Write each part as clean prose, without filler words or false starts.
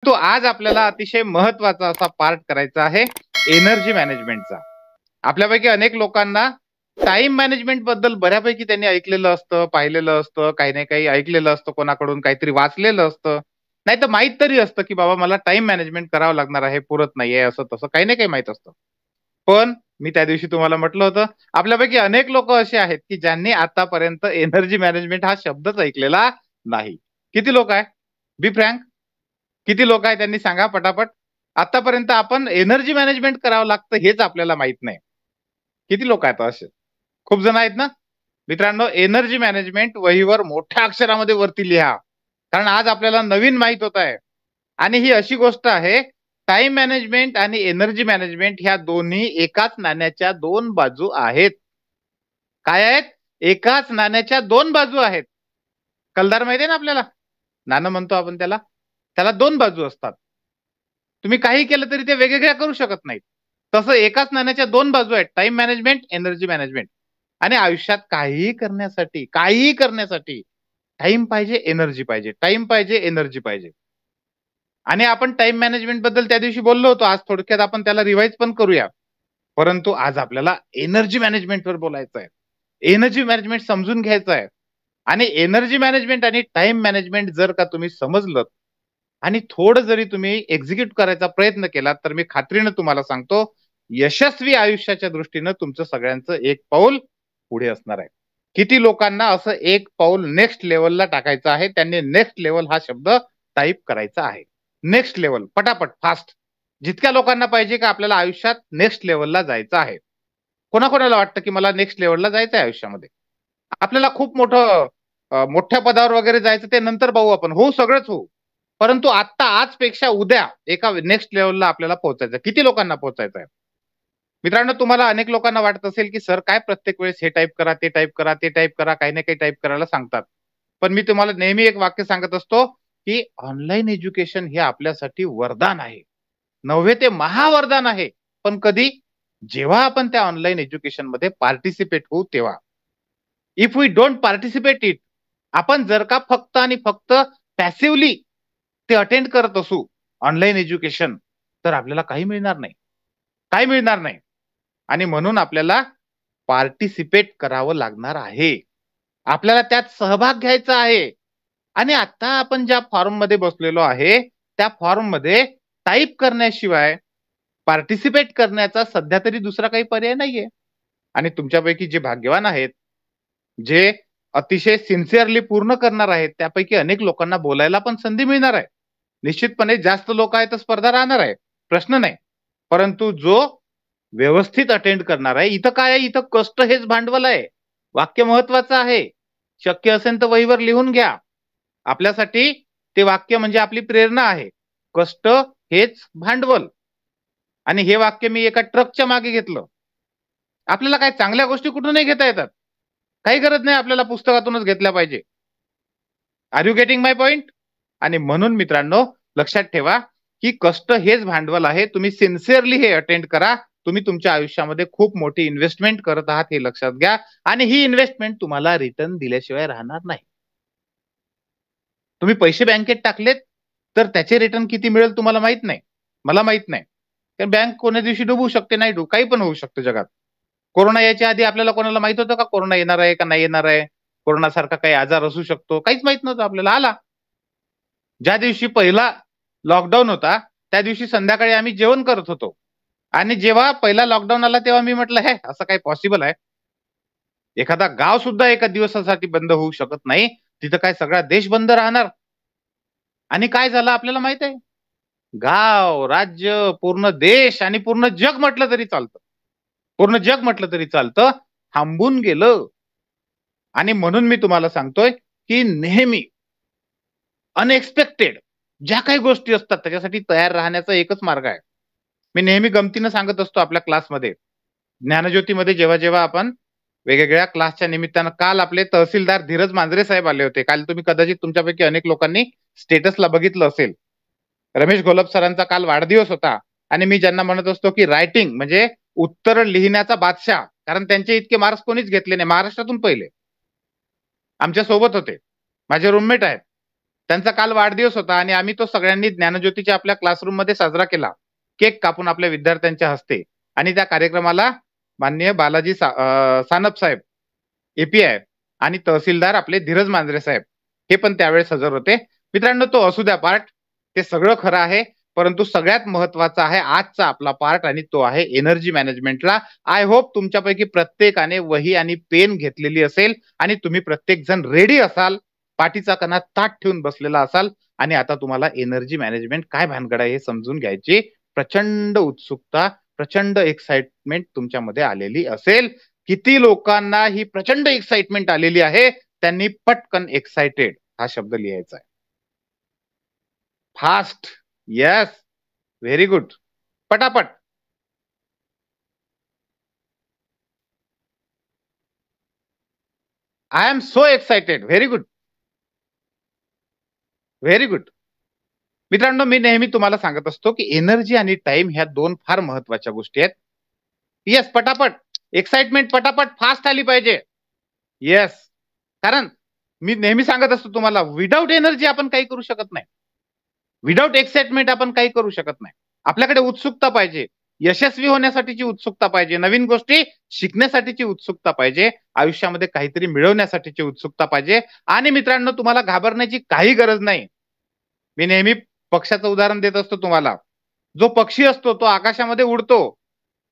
तो आज आपल्याला अतिशय महत्वाचा असा पार्ट करायचा आहे एनर्जी मॅनेजमेंटचा. आपल्यापैकी अनेक लोकांना टाईम मॅनेजमेंट बद्दल बऱ्यापैकी त्यांनी ऐकलेलं असतं, पाहिलेलं असतं, काही ना काही ऐकलेलं असतं, कोणाकडून काहीतरी वाचलेलं असतं. नाहीतर माहीत तरी असतं, की बाबा मला टाईम मॅनेजमेंट करावं लागणार आहे, पुरत नाहीये, असं तसं काही ना काही माहीत असतं. पण मी त्या दिवशी तुम्हाला म्हटलं होतं, आपल्यापैकी अनेक लोकं असे आहेत, की ज्यांनी आतापर्यंत एनर्जी मॅनेजमेंट हा शब्दच ऐकलेला नाही. किती लोक आहे? Be frank. किती लोक आहेत त्यांनी सांगा पटापट. आतापर्यंत आपण एनर्जी मॅनेजमेंट करावं लागतं हेच आपल्याला माहित नाही. किती लोक आहेत असे? खूप जण आहेत ना? मित्रांनो, एनर्जी मॅनेजमेंट वहीवर मोठ्या अक्षरामध्ये वरती लिहा. कारण आज आपल्याला नवीन माहीत होत आहे. आणि ही अशी गोष्ट आहे, टाईम मॅनेजमेंट आणि एनर्जी मॅनेजमेंट ह्या दोन्ही एकाच नाण्याच्या 2 बाजू आहेत. काय आहेत? एकाच नाण्याच्या 2 बाजू आहेत. कलदार माहिती आहे ना आपल्याला? नाणं म्हणतो आपण त्याला. त्याला 2 बाजू असतात. तुम्ही काही केलं तरी ते वेगवेगळ्या करू शकत नाहीत. तसं एकाच नाण्याच्या 2 बाजू आहेत. Time management, energy management. आणि आयुष्यात काहीही करण्यासाठी टाईम पाहिजे, एनर्जी पाहिजे. टाईम पाहिजे, एनर्जी पाहिजे. आणि आपण टाईम मॅनेजमेंट बद्दल त्या दिवशी बोललो होतो. आज थोडक्यात आपण त्याला रिवाईज पण करूया. परंतु आज आपल्याला एनर्जी मॅनेजमेंटवर बोलायचं आहे. एनर्जी मॅनेजमेंट समजून घ्यायचं आहे. आणि एनर्जी मॅनेजमेंट आणि टाईम मॅनेजमेंट जर का तुम्ही समजलत आणि थोडं जरी तुम्ही एक्झिक्यूट करायचा प्रयत्न केलात, तर मी खात्रीनं तुम्हाला सांगतो, यशस्वी आयुष्याच्या दृष्टीनं तुमचं सगळ्यांचं एक पाऊल पुढे असणार आहे. किती लोकांना असं एक पाऊल नेक्स्ट लेव्हलला टाकायचं आहे, त्यांनी नेक्स्ट लेव्हल हा शब्द टाइप करायचा आहे. नेक्स्ट लेव्हल पटापट फास्ट. जितक्या लोकांना पाहिजे की आपल्याला आयुष्यात नेक्स्ट लेव्हलला जायचं आहे. कोणाकोणाला वाटतं की मला नेक्स्ट लेव्हलला जायचं आहे आयुष्यामध्ये? आपल्याला खूप मोठ्या पदावर वगैरे जायचं ते नंतर पाहू आपण. होऊ सगळंच होऊ. परंतु आत्ता आजपेक्षा उद्या एका नेक्स्ट लेव्हलला आपल्याला पोहोचायचं. किती लोकांना पोहोचायचं आहे? मित्रांनो, तुम्हाला अनेक लोकांना वाटत असेल, की सर काय प्रत्येक वेळेस हे टाइप करा, ते टाइप करा, ते टाइप करा, काही ना काही टाइप करायला सांगतात. पण मी तुम्हाला नेहमी एक वाक्य सांगत असतो, की ऑनलाईन एज्युकेशन हे आपल्यासाठी वरदान आहे. नव्हे ते महावरदान आहे. पण कधी? जेव्हा आपण त्या ऑनलाईन एज्युकेशनमध्ये पार्टिसिपेट होऊ तेव्हा. If we don't participate it, आपण जर का फक्त आणि फक्त पॅसिव्हली ते अटेंड करत असू ऑनलाईन एज्युकेशन, तर आपल्याला काही मिळणार नाही. काही मिळणार नाही. आणि म्हणून आपल्याला पार्टिसिपेट करावं लागणार आहे. आपल्याला त्यात सहभाग घ्यायचा आहे. आणि आता आपण ज्या फॉर्ममध्ये बसलेलो आहे, त्या फॉर्ममध्ये टाइप करण्याशिवाय पार्टिसिपेट करण्याचा सध्या तरी दुसरा काही पर्याय नाहीये. आणि तुमच्यापैकी जे भाग्यवान आहेत, जे अतिशय सिन्सिअरली पूर्ण करणार आहेत, त्यापैकी अनेक लोकांना बोलायला पण संधी मिळणार आहे. निश्चितपणे जास्त लोक आहेत तर स्पर्धा राहणार आहे. प्रश्न नाही. परंतु जो व्यवस्थित अटेंड करणार आहे, इथं काय आहे? इथं कष्ट हेच भांडवल आहे. वाक्य महत्वाचं आहे. शक्य असेल तर वहीवर लिहून घ्या. आपल्यासाठी ते वाक्य म्हणजे आपली प्रेरणा आहे. कष्ट हेच भांडवल. आणि हे वाक्य मी एका ट्रकच्या मागे घेतलं. आपल्याला काय चांगल्या गोष्टी कुठूनही घेता येतात. काही गरज नाही आपल्याला पुस्तकातूनच घेतल्या पाहिजे. Are you getting my point? आणि म्हणून मित्रांनो, लक्षात ठेवा, की कष्ट हेच भांडवल आहे. तुम्ही सिन्सिअरली हे अटेंड करा. तुम्ही तुमच्या आयुष्यामध्ये खूप मोठी इन्व्हेस्टमेंट करत आहात हे लक्षात घ्या. आणि ही इन्व्हेस्टमेंट तुम्हाला रिटर्न दिल्याशिवाय राहणार नाही. तुम्ही पैसे बँकेत टाकलेत, तर त्याचे रिटर्न किती मिळेल तुम्हाला माहित नाही. मला माहित नाही. कारण बँक कोण्या दिवशी डुबू शकते, नाही काही पण होऊ शकतं जगात. कोरोना यायच्या आधी आपल्याला कोणाला माहित होतं का कोरोना येणार आहे का नाही येणार आहे? कोरोनासारखा काही आजार असू शकतो. काहीच माहित नव्हतं आपल्याला. आला. ज्या दिवशी पहिला लॉकडाऊन होता, त्या दिवशी संध्याकाळी आम्ही जेवण करत होतो. आणि जेव्हा पहिला लॉकडाऊन आला तेव्हा मी म्हटलं, "हे असं काही पॉसिबल आहे? एखादा गाव सुद्धा एका दिवसासाठी बंद होऊ शकत नाही. तिथं काय सगळा देश बंद राहणार?" आणि काय झालं आपल्याला माहित आहे? गाव, राज्य, पूर्ण देश आणि पूर्ण जग म्हटलं तरी चालतं. पूर्ण जग म्हटलं तरी चालतं, थांबून गेलं. आणि म्हणून मी तुम्हाला सांगतोय, की नेहमी अनएक्सपेक्टेड ज्या काही गोष्टी असतात त्याच्यासाठी तयार राहण्याचा एकच मार्ग आहे. मी नेहमी गमतीनं सांगत असतो आपल्या क्लासमध्ये. ज्ञानज्योतीमध्ये जेव्हा आपण वेगवेगळ्या क्लासच्या निमित्तानं काल आपले तहसीलदार धीरज मांजरे साहेब आले होते. काल तुम्ही कदाचित तुमच्यापैकी अनेक लोकांनी स्टेटसला बघितलं असेल. रमेश घोलप सरांचा काल वाढदिवस होता आणि मी ज्यांना म्हणत असतो, की रायटिंग म्हणजे उत्तर लिहिण्याचा बादशाह. कारण त्यांचे इतके मार्क्स कोणीच घेतले नाही. महाराष्ट्रातून पहिले. आमच्या सोबत होते. माझे रूममेट आहेत. त्यांचा काल वाढदिवस होता आणि आम्ही तो सगळ्यांनी ज्ञानज्योतीच्या आपल्या क्लासरूम मध्ये साजरा केला. केक कापून आपल्या विद्यार्थ्यांच्या हस्ते. आणि त्या कार्यक्रमाला माननीय बालाजी सानप साहेब एपीआय आणि तहसीलदार आपले धीरज मांजरे साहेब हे पण त्यावेळेस हजर होते. मित्रांनो, तो असू द्या पार्ट, ते सगळं खरं आहे, परंतु सगळ्यात महत्वाचा आहे आजचा आपला पार्ट आणि तो आहे एनर्जी मॅनेजमेंटला. आय होप तुमच्यापैकी प्रत्येकाने वही आणि पेन घेतलेली असेल आणि तुम्ही प्रत्येक जण रेडी असाल, पाठीचा कणा ताठ ठेवून बसलेला असाल आणि आता तुम्हाला एनर्जी मॅनेजमेंट काय भानगड आहे हे समजून घ्यायची प्रचंड उत्सुकता, प्रचंड एक्साइटमेंट तुमच्यामध्ये आलेली असेल. किती लोकांना ही प्रचंड एक्साइटमेंट आलेली आहे त्यांनी पटकन एक्साइटेड हा शब्द लिहायचा आहे. फास्ट, यस, व्हेरी गुड, पटापट. I am so excited, very good, very good. मित्रांनो, मी नेहमी तुम्हाला सांगत असतो की एनर्जी आणि टाइम ह्या दोन फार महत्वाच्या गोष्टी आहेत. येस, पटापट, एक्साइटमेंट पटापट फास्ट आली पाहिजे. येस, कारण मी नेहमी सांगत असतो तुम्हाला, विदाउट एनर्जी आपण काही करू शकत नाही, विदाउट एक्साइटमेंट आपण काही करू शकत नाही. आपल्याकडे उत्सुकता पाहिजे, यशस्वी होण्यासाठीची उत्सुकता पाहिजे, नवीन गोष्टी शिकण्यासाठीची उत्सुकता पाहिजे, आयुष्यामध्ये काहीतरी मिळवण्यासाठीची उत्सुकता पाहिजे. आणि मित्रांनो, तुम्हाला घाबरण्याची काही गरज नाही. मी नेहमी पक्षाचं उदाहरण देत असतो तुम्हाला. जो पक्षी असतो तो आकाशामध्ये उडतो,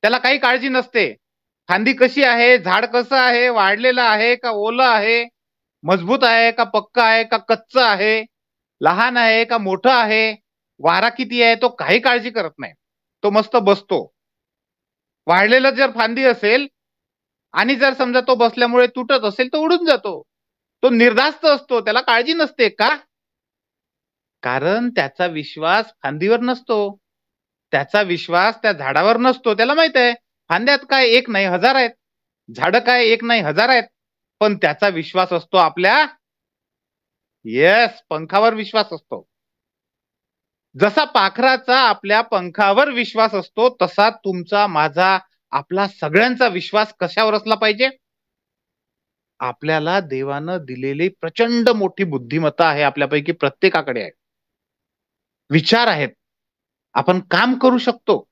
त्याला काही काळजी नसते. फांदी कशी आहे, झाड कसं आहे, वाढलेलं आहे का ओलं आहे, मजबूत आहे का पक्का आहे का कच्च आहे, लहान आहे का मोठं आहे, वारा किती आहे, तो काही काळजी करत नाही. तो मस्त बसतो. वाढलेलं जर फांदी असेल आणि जर समजा तो बसल्यामुळे तुटत असेल तो उडून जातो. तो निर्धास्त असतो, त्याला काळजी नसते. का? कारण त्याचा विश्वास फांदीवर नसतो, त्याचा विश्वास त्या झाडावर नसतो. त्याला माहित आहे फांद्यात काय एक नाही हजार आहेत, झाडं काय एक नाही हजार आहेत, पण त्याचा विश्वास असतो आपल्या पंखावर विश्वास असतो. जसा पाखराचा आपल्या पंखावर विश्वास असतो तसा तुमचा, माझा, आपला सगळ्यांचा विश्वास कशावर असला पाहिजे? आपल्याला देवानं दिलेली प्रचंड मोठी बुद्धिमत्ता आहे, आपल्यापैकी प्रत्येकाकडे आहे, विचार आहेत, आपण काम करू शकतो.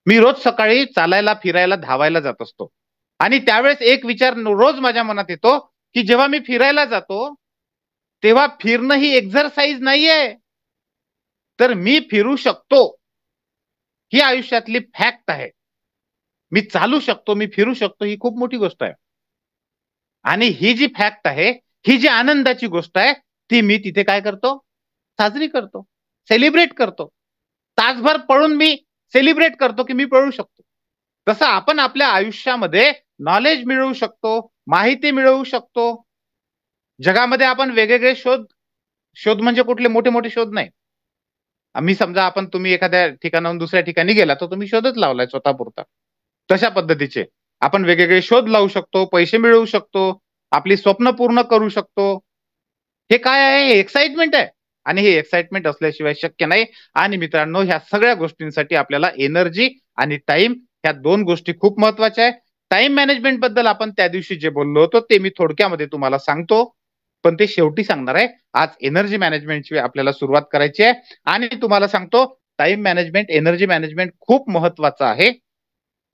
मी रोज सकाळी चालायला, फिरायला, धावायला जात असतो आणि त्यावेळेस एक विचार रोज माझ्या मनात येतो की जेव्हा मी फिरायला जातो तेव्हा फिरणं ही एक्झरसाइज नाहीये, तर मी फिरू शकतो ही आयुष्यातली फॅक्ट आहे. मी चालू शकतो, मी फिरू शकतो, ही खूप मोठी गोष्ट आहे. आणि ही जी फॅक्ट आहे, ही जी आनंदाची गोष्ट आहे, ती मी तिथे काय करतो? साजरी करतो, सेलिब्रेट करतो. तासभर पळून मी सेलिब्रेट करतो की मी पळू शकतो. तसं आपण आपल्या आयुष्यामध्ये नॉलेज मिळवू शकतो, माहिती मिळवू शकतो. जगामध्ये आपण वेगवेगळे शोध म्हणजे कुठले मोठे मोठे शोध नाही. आम्ही समजा तुम्ही एखाद्या ठिकाणाहून दुसऱ्या ठिकाणी गेला तर तुम्ही शोधच लावलाय स्वतःपुरता. तशा पद्धतीचे आपण वेगवेगळे शोध लावू शकतो, पैसे मिळवू शकतो, आपली स्वप्न पूर्ण करू शकतो. हे काय आहे? हे एक्साइटमेंट आहे आणि हे एक्साइटमेंट असल्याशिवाय शक्य नाही. आणि मित्रांनो, ह्या सगळ्या गोष्टींसाठी आपल्याला एनर्जी आणि टाइम ह्या दोन गोष्टी खूप महत्वाच्या आहेत. टाइम मॅनेजमेंट बद्दल आपण त्या दिवशी जे बोललो होतो ते मी थोडक्यामध्ये तुम्हाला सांगतो, पण ते शेवटी सांगणार आहे. आज एनर्जी मॅनेजमेंटची आपल्याला सुरुवात करायची आहे आणि तुम्हाला सांगतो टाइम मॅनेजमेंट, एनर्जी मॅनेजमेंट खूप महत्वाचं आहे,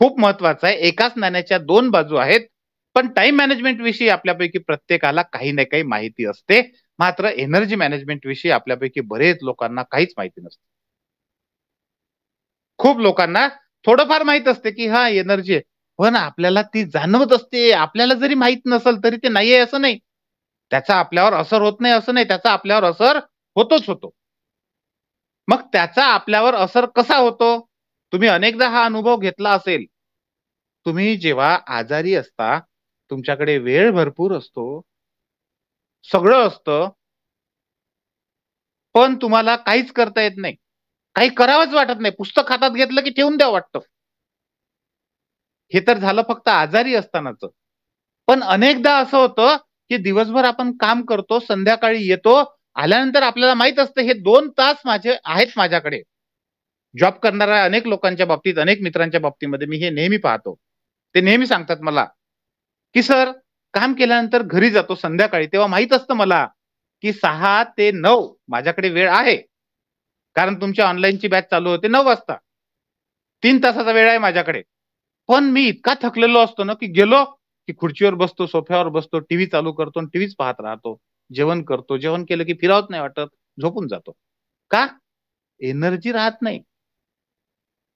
खूप महत्वाचं आहे. एकाच नाण्याच्या दोन बाजू आहेत. पण टाइम मॅनेजमेंट विषयी आपल्यापैकी प्रत्येकाला काही ना काही माहिती असते, मात्र एनर्जी मॅनेजमेंट विषयी आपल्यापैकी बरेच लोकांना काहीच माहिती नसते. खूप लोकांना थोडंफार माहित असते की हा एनर्जी आहे, पण आपल्याला ती जाणवत असते. आपल्याला जरी माहित नसेल तरी ते नाहीये असं नाही, त्याचा आपल्यावर असर होत नाही असं नाही, त्याचा आपल्यावर असर होतोच होतो. मग त्याचा आपल्यावर असर कसा होतो? तुम्ही अनेकदा हा अनुभव घेतला असेल. तुम्ही जेव्हा आजारी असता, तुमच्याकडे वेळ भरपूर असतो, सगळं असतं, पण तुम्हाला काहीच करता येत नाही. काही करावंच वाटत नाही. पुस्तक हातात घेतलं की ठेवून द्यावं वाटतं. हे तर झालं फक्त आजारी असतानाच. पण अनेकदा असं होतं, की दिवसभर आपण काम करतो, संध्याकाळी येतो, आल्यानंतर आपल्याला माहित असतं हे 2 तास माझे आहेत माझ्याकडे. जॉब करणाऱ्या अनेक लोकांच्या बाबतीत, अनेक मित्रांच्या बाबतीमध्ये मी हे नेहमी पाहतो. ते नेहमी सांगतात मला, की "सर, काम केल्यानंतर घरी जातो संध्याकाळी, तेव्हा माहीत असतं मला, की 6 ते 9 माझ्याकडे वेळ आहे. कारण तुमची ऑनलाईनची बॅच चालू होते 9 वाजता. 3 तासाचा वेळ आहे माझ्याकडे. पण मी इतका थकलेलो असतो ना, की गेलो की खुर्चीवर बसतो, सोफ्यावर बसतो, टीव्ही चालू करतो आणि टीव्हीच पाहत राहतो. जेवण करतो. जेवण केलं की फिरावंच नाही वाटत. झोपून जातो. का? एनर्जी राहत नाही.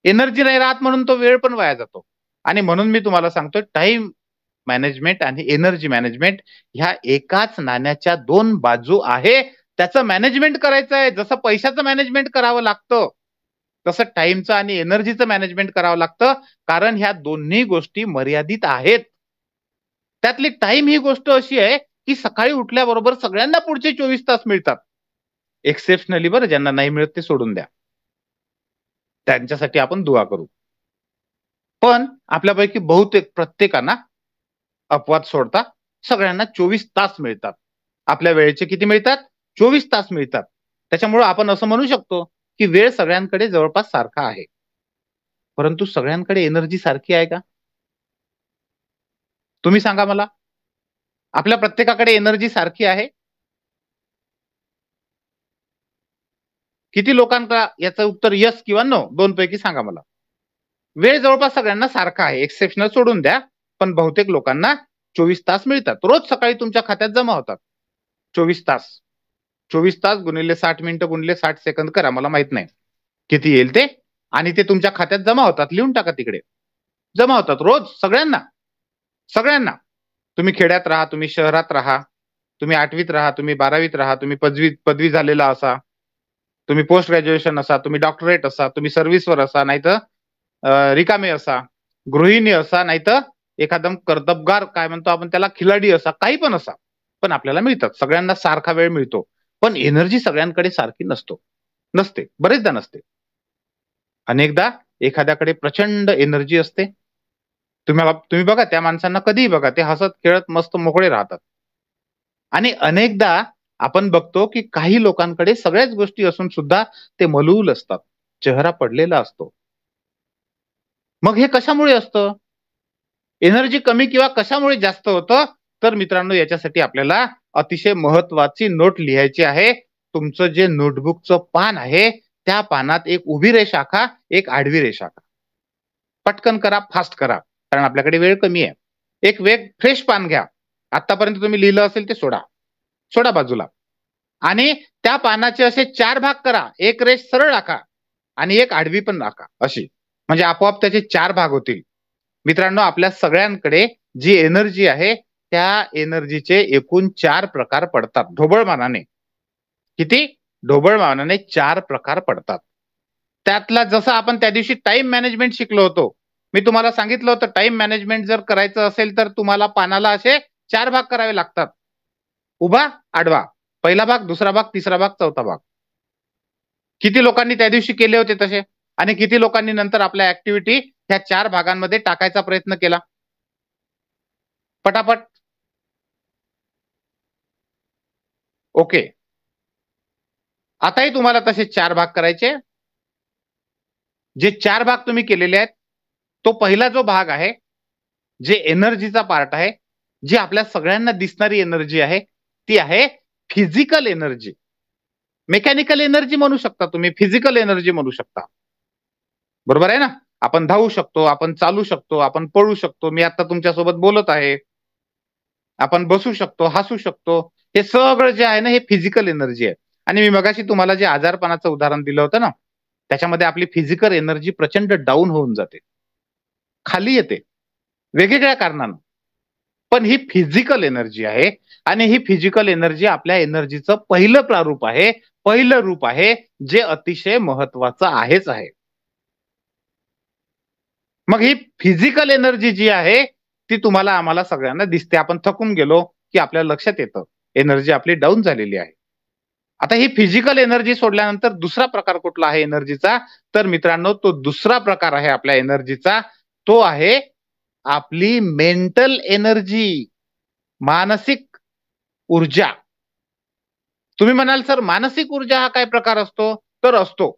एनर्जी नाही राहत म्हणून तो वेळ पण वाया जातो. आणि म्हणून मी तुम्हाला सांगतोय टाईम मॅनेजमेंट आणि एनर्जी मॅनेजमेंट ह्या एकाच नाण्याच्या 2 बाजू आहे. त्याचं मॅनेजमेंट करायचं आहे. जसं पैशाचं मॅनेजमेंट करावं लागतं, तसं टाईमचं आणि एनर्जीचं मॅनेजमेंट करावं लागतं. कारण ह्या दोन्ही गोष्टी मर्यादित आहेत. त्यातली टाईम ही गोष्ट अशी आहे, की सकाळी उठल्याबरोबर सगळ्यांना पुढचे 24 तास मिळतात. एक्सेप्शनली बरं, ज्यांना नाही मिळत ते सोडून द्या. त्यांच्यासाठी आपण दुआ करू. पण आपल्यापैकी बहुतेक प्रत्येकांना अपवाद सोडता सगळ्यांना 24 तास मिळतात. आपल्या वेळेचे किती मिळतात? 24 तास मिळतात. त्याच्यामुळं आपण असं म्हणू शकतो, की वेळ सगळ्यांकडे जवळपास सारखा आहे. परंतु सगळ्यांकडे एनर्जी सारखी आहे का? तुम्ही सांगा मला. आपल्या प्रत्येकाकडे एनर्जी सारखी आहे? किती लोकांना याचं उत्तर येस किंवा नो 2 पैकी सांगा मला. वेळ जवळपास सगळ्यांना सारखा आहे. एक्सेप्शनल सोडून द्या. पण बहुतेक लोकांना 24 तास मिळतात. रोज सकाळी तुमच्या खात्यात जमा होतात. 24 तास. 24 तास गुणिले 60 मिनिटं गुणिले 60 सेकंद करा. मला माहित नाही किती येईल ते. आणि ते तुमच्या खात्यात जमा होतात. लिहून टाका तिकडे. जमा होतात रोज सगळ्यांना. सगळ्यांना. तुम्ही खेड्यात राहा, तुम्ही शहरात राहा, तुम्ही 8वीत राहा, तुम्ही 12वीत राहा, तुम्ही पदवी झालेला असा, तुम्ही पोस्ट ग्रॅज्युएशन असा, तुम्ही डॉक्टरेट असा, तुम्ही सर्व्हिसवर असा, नाहीतर रिकामे असा, गृहिणी असा, नाहीतर एखादं कर्तबगार काय म्हणतो आपण त्याला, खिलाडी असा, काही पण असा. पण आपल्याला मिळतात. सगळ्यांना सारखा वेळ मिळतो. पण एनर्जी सगळ्यांकडे सारखी नसते. बरेचदा नसते. अनेकदा एखाद्याकडे प्रचंड एनर्जी असते. तुम्ही बघा त्या माणसांना कधीही बघा, ते हसत खेळत मस्त मोकळे राहतात. आणि अनेकदा आपण बघतो, की काही लोकांकडे सगळ्याच गोष्टी असून सुद्धा ते मलूल असतात. चेहरा पडलेला असतो. मग हे कशामुळे असतं? एनर्जी कमी किंवा कशामुळे जास्त होतं? तर मित्रांनो, याच्यासाठी आपल्याला अतिशय महत्त्वाची नोट लिहायची आहे. तुमचं जे नोटबुकचं पान आहे, त्या पानात एक उभी रेषा आखा, एक आडवी रेषा आखा. पटकन करा, फास्ट करा. कारण आपल्याकडे वेळ कमी आहे. एक फ्रेश पान घ्या. आतापर्यंत तुम्ही लिहिलं असेल ते सोडा. सोडा बाजूला. आणि त्या पानाचे असे 4 भाग करा. एक रेष सरळ आखा आणि एक आडवी पण आखा अशी. म्हणजे आपोआप त्याचे 4 भाग होतील. मित्रांनो, आपल्या सगळ्यांकडे जी एनर्जी आहे, त्या एनर्जीचे एकूण 4 प्रकार पडतात ढोबळमानाने. किती? ढोबळमानाने 4 प्रकार पडतात. त्यातला जसं आपण त्या दिवशी टाईम मॅनेजमेंट शिकलो होतो. मी तुम्हाला सांगितलं होतं टाईम मॅनेजमेंट जर करायचं असेल तर तुम्हाला पानाला असे 4 भाग करावे लागतात. उभा, आडवा. पहिला भाग, दुसरा भाग, तिसरा भाग, चौथा भाग. किती लोकांनी त्या दिवशी केले होते तसे? आणि किती लोकांनी नंतर आपल्या ॲक्टिव्हिटी ह्या 4 भागांमध्ये टाकायचा प्रयत्न केला? पटापट. ओके. आताही तुम्हाला तसे 4 भाग करायचे. जे 4 भाग तुम्ही केलेले आहेत, तो पहिला जो भाग आहे, जे एनर्जीचा पार्ट आहे, जी आपल्या सगळ्यांना दिसणारी एनर्जी आहे, ती आहे फिजिकल एनर्जी. मेकॅनिकल एनर्जी म्हणू शकता तुम्ही, फिजिकल एनर्जी म्हणू शकता. बरोबर आहे ना? आपण धावू शकतो, आपण चालू शकतो, आपण पळू शकतो. मी आता तुमच्यासोबत बोलत आहे. आपण बसू शकतो, हसू शकतो. हे सगळं जे आहे ना, हे फिजिकल एनर्जी आहे. आणि मी मगाशी तुम्हाला जे आजारपणाचं उदाहरण दिलं होतं ना, त्याच्यामध्ये आपली फिजिकल एनर्जी प्रचंड डाऊन होऊन जाते. खाली येते. वेगवेगळ्या कारणानं. पण ही फिजिकल एनर्जी आहे आणि ही फिजिकल एनर्जी आपल्या एनर्जीचं पहिलं प्रारूप आहे. पहिलं रूप आहे, जे अतिशय महत्त्वाचं आहे. मग ही फिजिकल एनर्जी जी आहे, ती तुम्हाला आम्हाला सगळ्यांना दिसते. आपण थकून गेलो, की आपल्या लक्षात येतं. एनर्जी आपली डाऊन झालेली आहे. आता ही फिजिकल एनर्जी सोडल्यानंतर दुसरा प्रकार कुठला आहे एनर्जीचा? तर मित्रांनो, तो दुसरा प्रकार आहे आपल्या एनर्जीचा, तो आहे आपली मेंटल एनर्जी, मानसिक ऊर्जा. तुम्ही म्हणाल, सर मानसिक ऊर्जा हा काय प्रकार असतो? तर असतो.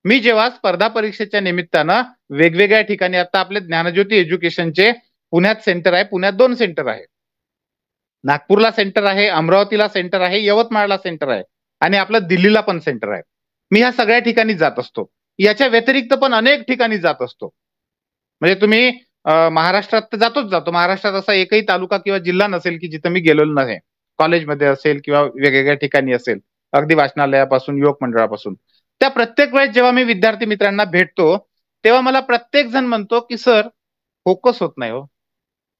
मी जेव्हा स्पर्धा परीक्षेच्या निमित्तानं वेगवेगळ्या ठिकाणी, आता आपले ज्ञानज्योती एज्युकेशनचे पुण्यात सेंटर आहे. पुण्यात 2 सेंटर आहे. नागपूरला सेंटर आहे, अमरावतीला सेंटर आहे, यवतमाळला सेंटर आहे आणि आपलं दिल्लीला पण सेंटर आहे. मी ह्या सगळ्या ठिकाणी जात असतो. याच्या व्यतिरिक्त पण अनेक ठिकाणी जात असतो. म्हणजे तुम्ही महाराष्ट्रात तर जातो. महाराष्ट्रात असा एकही तालुका किंवा जिल्हा नसेल की जिथं मी गेलेलो नाही. कॉलेजमध्ये असेल किंवा वेगवेगळ्या ठिकाणी असेल, अगदी वाचनालयापासून, युवक मंडळापासून. त्या प्रत्येक वेळेस जेव्हा मी विद्यार्थी मित्रांना भेटतो, तेव्हा मला प्रत्येक जण म्हणतो की सर फोकस होत नाही हो,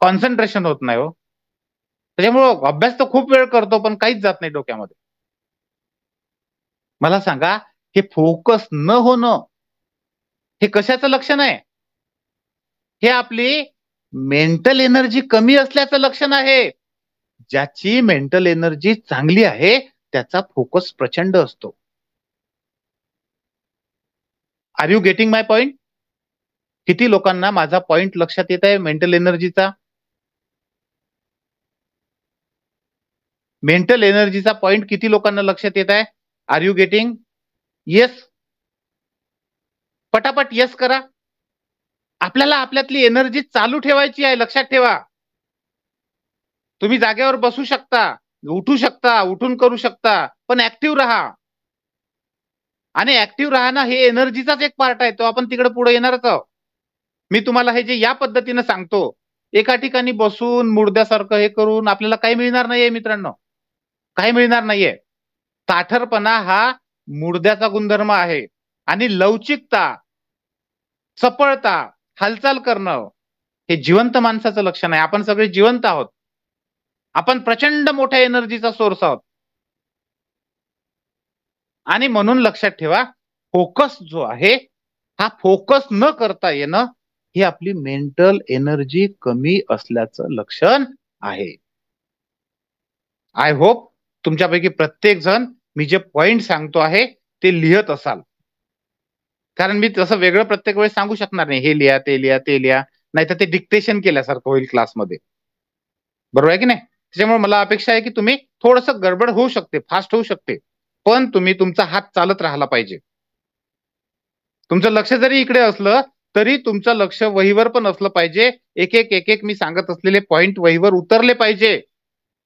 कॉन्सन्ट्रेशन होत नाही हो. त्याच्यामुळं अभ्यास तर खूप वेळ करतो पण काहीच जात नाही डोक्यामध्ये. मला सांगा, हे फोकस न होणं हे कशाचं लक्षण आहे? हे आपली मेंटल एनर्जी कमी असल्याचं लक्षण आहे. ज्याची मेंटल एनर्जी चांगली आहे त्याचा फोकस प्रचंड असतो. Are you getting my point? किती लोकांना माझा पॉइंट लक्षात येत आहे मेंटल एनर्जीचा? मेंटल एनर्जीचा पॉइंट किती लोकांना लक्षात येत आहे? Are you getting? येस. पटापट येस करा. आपल्याला आपल्यातली एनर्जी चालू ठेवायची आहे, लक्षात ठेवा. तुम्ही जागेवर बसू शकता, उठू शकता, उठून करू शकता, पण ऍक्टिव्ह राहा. आणि ऍक्टिव्ह राहणं हे एनर्जीचाच एक पार्ट आहे. तो आपण तिकडे पुढे येणारच आहोत. मी तुम्हाला हे जे या पद्धतीने सांगतो, एका ठिकाणी बसून मुर्द्यासारखं हे करून आपल्याला काही मिळणार नाहीये मित्रांनो. काही मिळणार नाहीये. ताठरपणा हा मुर्द्याचा गुणधर्म आहे आणि लवचिकता, चपळता, हालचाल करणं हे जिवंत माणसाचं लक्षण आहे. आपण सगळे जिवंत आहोत. आपण प्रचंड मोठ्या एनर्जीचा सोर्स आहोत. आणि म्हणून लक्षात ठेवा, फोकस जो आहे हा फोकस न करता येणं ही आपली मेंटल एनर्जी कमी असल्याचं लक्षण आहे. आय होप तुमच्यापैकी प्रत्येक जण मी जे पॉइंट सांगतो आहे ते लिहत असाल. कारण मी तसं वेगळं प्रत्येक वेळेस सांगू शकणार नाही. हे लिहा, ते लिहा, ते लिहा. नाहीतर ते डिक्टेशन केल्यासारखं होईल क्लासमध्ये. बरोबर आहे की नाही? त्याच्यामुळे मला अपेक्षा आहे की तुम्ही थोडंसं गडबड होऊ शकते, फास्ट होऊ शकते. पण तुम्ही तुमचा हात चालत राहिला पाहिजे. तुमचं लक्ष जरी इकडे असलं तरी तुमचं लक्ष वहीवर पण असलं पाहिजे. एक मी सांगत असलेले पॉइंट वहीवर उतरले पाहिजे.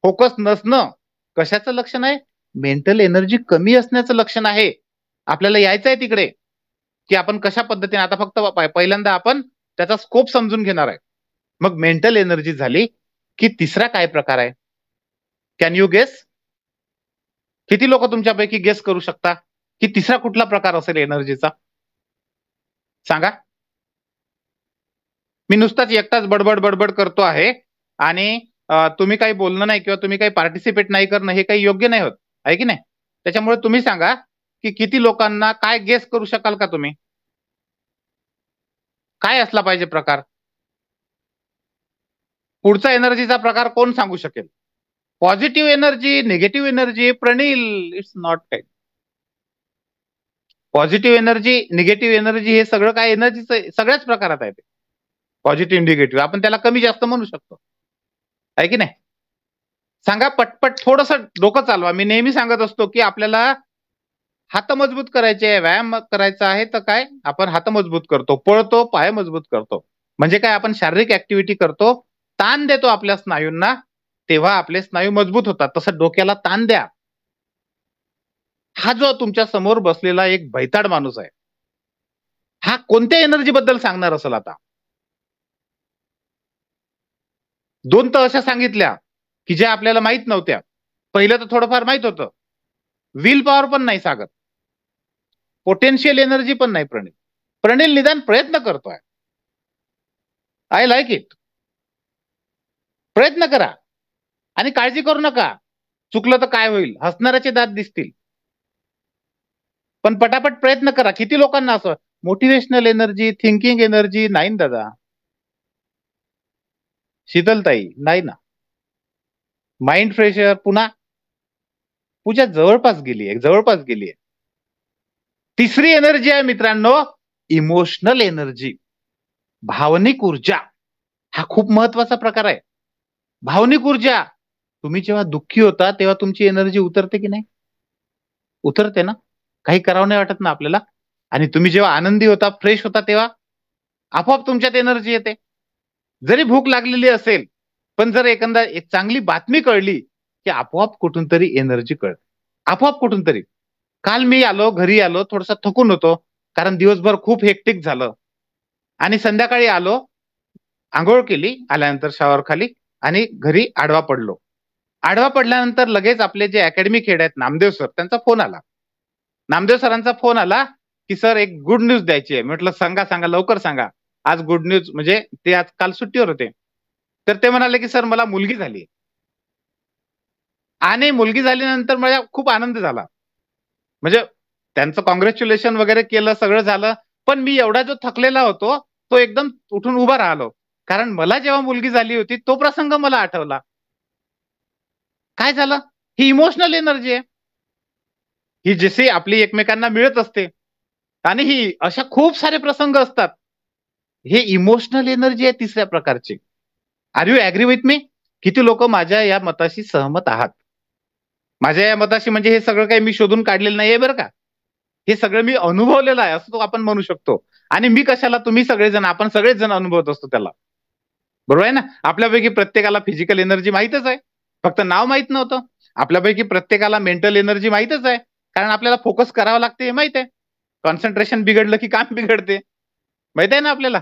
फोकस नसणं कशाचं लक्षण आहे? मेंटल एनर्जी कमी असण्याचं लक्षण आहे. आपल्याला यायचं आहे तिकडे की आपण कशा पद्धतीने, आता फक्त पहिल्यांदा आपण त्याचा स्कोप समजून घेणार आहे. मग मेंटल एनर्जी झाली की तिसरा काय प्रकार आहे? Can you guess? किती लोक तुमच्यापैकी गेस करू शकता की तिसरा कुठला प्रकार असेल एनर्जीचा? सांगा. मी नुसताच एकटाच बडबड बडबड करतो आहे आणि तुम्ही काही बोलणं नाही किंवा तुम्ही काही पार्टिसिपेट नाही करणं हे काही योग्य नाही होत आहे की नाही? त्याच्यामुळे तुम्ही सांगा की किती लोकांना काय गेस करू शकाल का तुम्ही? काय असला पाहिजे प्रकार? पुढचा एनर्जीचा प्रकार कोण सांगू शकेल? Positive energy, negative energy? Pranil, it's not काही. पॉझिटिव्ह एनर्जी, निगेटिव्ह एनर्जी हे सगळं काय एनर्जीचं सगळ्याच प्रकारात आहे. ते पॉझिटिव्ह, निगेटिव्ह आपण त्याला कमी जास्त म्हणू शकतो, आहे की नाही? सांगा पटपट, थोडंसं डोकं चालवा. मी नेहमी सांगत असतो की आपल्याला हात मजबूत करायचे आहे, व्यायाम करायचा आहे, तर काय आपण हात मजबूत करतो, पळतो, पाय मजबूत करतो. म्हणजे काय, आपण शारीरिक ऍक्टिव्हिटी करतो, ताण देतो आपल्या स्नायूंना, तेव्हा आपले स्नायू मजबूत होतात. तसं डोक्याला ताण द्या. हा जो तुमच्या समोर बसलेला एक भैताड माणूस आहे, हा कोणत्या एनर्जी बद्दल सांगणार असेल? आता दोन तर अशा सांगितल्या की ज्या आपल्याला माहित नव्हत्या. पहिलं तर थोडंफार माहित होतं. विल पॉवर पण नाही सांगत, पोटेन्शियल एनर्जी पण नाही. प्रणील निदान प्रयत्न करतोय. I like it. प्रयत्न करा आणि काळजी करू नका. चुकलं तर काय होईल, हसणाऱ्याचे दात दिसतील. पण पटापट प्रयत्न करा. किती लोकांना असं मोटिवेशनल एनर्जी, थिंकिंग एनर्जी नाही दादा. शीतलताई नाही ना. माइंड फ्रेशर पुन्हा पूजा जवळपास गेलीये. तिसरी एनर्जी आहे मित्रांनो, इमोशनल एनर्जी, भावनिक ऊर्जा. हा खूप महत्वाचा प्रकार आहे. भावनिक ऊर्जा. तुम्ही जेव्हा दुःखी होता तेव्हा तुमची एनर्जी उतरते की नाही? उतरते ना. काही करावं नाही वाटत ना आपल्याला. आणि तुम्ही जेव्हा आनंदी होता, फ्रेश होता, तेव्हा आपोआप तुमच्यात एनर्जी येते. जरी भूक लागलेली असेल पण जर एखादा एक चांगली बातमी कळली की आपोआप कुठून तरी एनर्जी कळते, आपोआप कुठून तरी. काल मी घरी आलो थोडासा थकून होतो, कारण दिवसभर खूप हेक्टिक झालं आणि संध्याकाळी आलो, अंघोळ केली, आल्यानंतर शॉवर खाली आणि घरी आडवा पडलो. आडवा पडल्यानंतर लगेच आपले जे अकॅडमिक हेड आहेत नामदेव सर, त्यांचा फोन आला. नामदेव सरांचा फोन आला की सर एक गुड न्यूज द्यायची आहे. म्हटलं सांगा सांगा लवकर सांगा. आज गुड न्यूज म्हणजे ते आज काल सुट्टीवर होते. तर ते म्हणाले की सर मला मुलगी झाली आणि मुलगी झाल्यानंतर मला खूप आनंद झाला. म्हणजे त्यांचं कॉंग्रॅच्युलेशन वगैरे केलं, सगळं झालं. पण मी एवढा जो थकलेला होतो, तो एकदम उठून उभा राहिलो. कारण मला जेव्हा मुलगी झाली होती, तो प्रसंग मला आठवला. काय झालं? ही इमोशनल एनर्जी आहे. ही जशी आपली एकमेकांना मिळत असते आणि ही अशा खूप सारे प्रसंग असतात. हे इमोशनल एनर्जी आहे तिसऱ्या प्रकारची. Are you agree with me? किती लोक माझ्या या मताशी सहमत आहात? माझ्या या मताशी म्हणजे हे सगळं काही मी शोधून काढलेलं नाहीये बरं का. हे सगळं मी अनुभवलेलं आहे असं तो आपण म्हणू शकतो. आणि मी कशाला, तुम्ही सगळेजण, आपण सगळेच जण अनुभवत असतो त्याला. बरोबर आहे ना? आपल्यापैकी प्रत्येकाला फिजिकल एनर्जी माहीतच आहे. फक्त नाव माहीत नव्हतं. आपल्यापैकी प्रत्येकाला मेंटल एनर्जी माहीतच आहे. कारण आपल्याला फोकस करावं लागते हे माहित आहे. कॉन्सन्ट्रेशन बिघडलं की काम बिघडते. माहित आहे ना आपल्याला?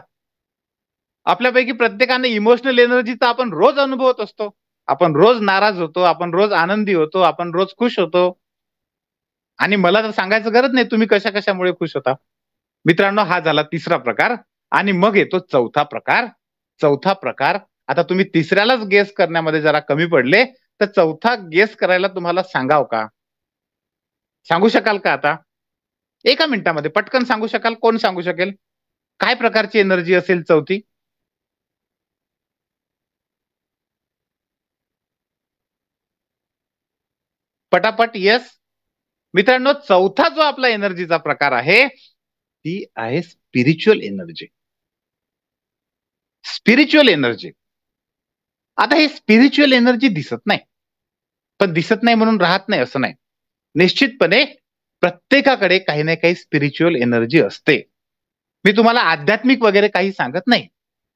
आपल्यापैकी प्रत्येकाने इमोशनल एनर्जीचा आपण रोज अनुभवत असतो. आपण रोज नाराज होतो, आपण रोज आनंदी होतो, आपण रोज खुश होतो. आणि मला तर सांगायचं गरज नाही तुम्ही कशा कशामुळे खुश होता. मित्रांनो, हा झाला तिसरा प्रकार. आणि मग येतो चौथा प्रकार. चौथा प्रकार, आता तुम्ही तिसऱ्यालाच गेस करण्यामध्ये जरा कमी पडले, तर चौथा गेस करायला तुम्हाला सांगाव का? सांगू शकाल का आता? एका मिनिटामध्ये पटकन सांगू शकाल? कोण सांगू शकेल? काय प्रकारची एनर्जी असेल चौथी? पटापट येस. मित्रांनो, चौथा जो आपला एनर्जीचा प्रकार आहे, ती आहे स्पिरिच्युअल एनर्जी. Spiritual energy. आता हे स्पिरिच्युअल एनर्जी दिसत नाही. पण दिसत नाही म्हणून राहत नाही असं नाही. निश्चितपणे प्रत्येकाकडे काही ना काही स्पिरिच्युअल एनर्जी असते. मी तुम्हाला आध्यात्मिक वगैरे काही सांगत नाही.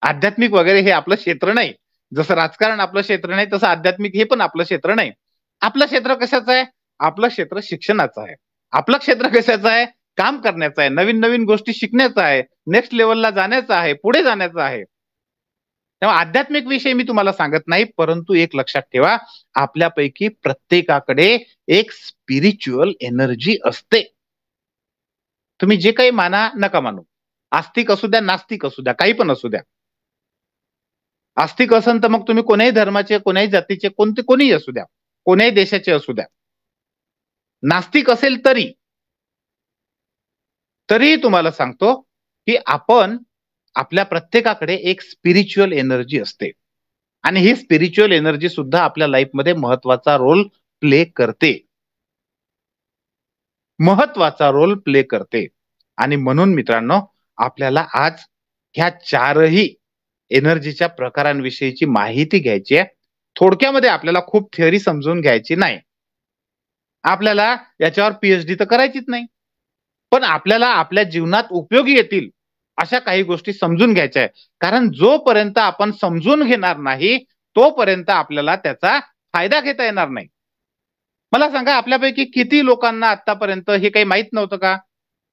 आध्यात्मिक वगैरे हे आपलं क्षेत्र नाही. जसं राजकारण आपलं क्षेत्र नाही, तसं आध्यात्मिक हे पण आपलं क्षेत्र नाही. आपलं क्षेत्र कशाचं आहे? आपलं क्षेत्र शिक्षणाचं आहे. आपलं क्षेत्र कशाचं आहे? काम करण्याचं आहे, नवीन नवीन गोष्टी शिकण्याचं आहे, नेक्स्ट लेवलला जाण्याचं आहे, पुढे जाण्याचं आहे. तेव्हा आध्यात्मिक विषय मी तुम्हाला सांगत नाही, परंतु एक लक्षात ठेवा, आपल्यापैकी प्रत्येकाकडे एक स्पिरिच्युअल एनर्जी असते. तुम्ही जे काही माना नका मानू. आस्तिक असू द्या, नास्तिक असू द्या, काही पण असू द्या. आस्तिक असन तर मग तुम्ही कोण्याही धर्माचे, कोण्याही जातीचे, कोणीही असू द्या, कोण्याही देशाचे असू द्या. नास्तिक असेल तरी तुम्हाला सांगतो की आपल्या प्रत्येकाकडे एक स्पिरिच्युअल एनर्जी असते. आणि ही स्पिरिच्युअल एनर्जी सुद्धा आपल्या लाईफमध्ये महत्वाचा रोल प्ले करते. महत्वाचा रोल प्ले करते. आणि म्हणून मित्रांनो, आपल्याला आज ह्या चारही एनर्जीच्या प्रकारांविषयीची माहिती घ्यायची आहे. थोडक्यामध्ये आपल्याला खूप थिअरी समजून घ्यायची नाही. आपल्याला याच्यावर पीएचडी तर करायचीच नाही. पण आपल्याला आपल्या जीवनात उपयोगी येतील अशा काही गोष्टी समजून घ्यायच्या आहे. कारण जोपर्यंत आपण समजून घेणार नाही, तोपर्यंत आपल्याला त्याचा फायदा घेता येणार नाही. मला सांगा, आपल्यापैकी किती लोकांना आतापर्यंत हे काही माहित नव्हतं का?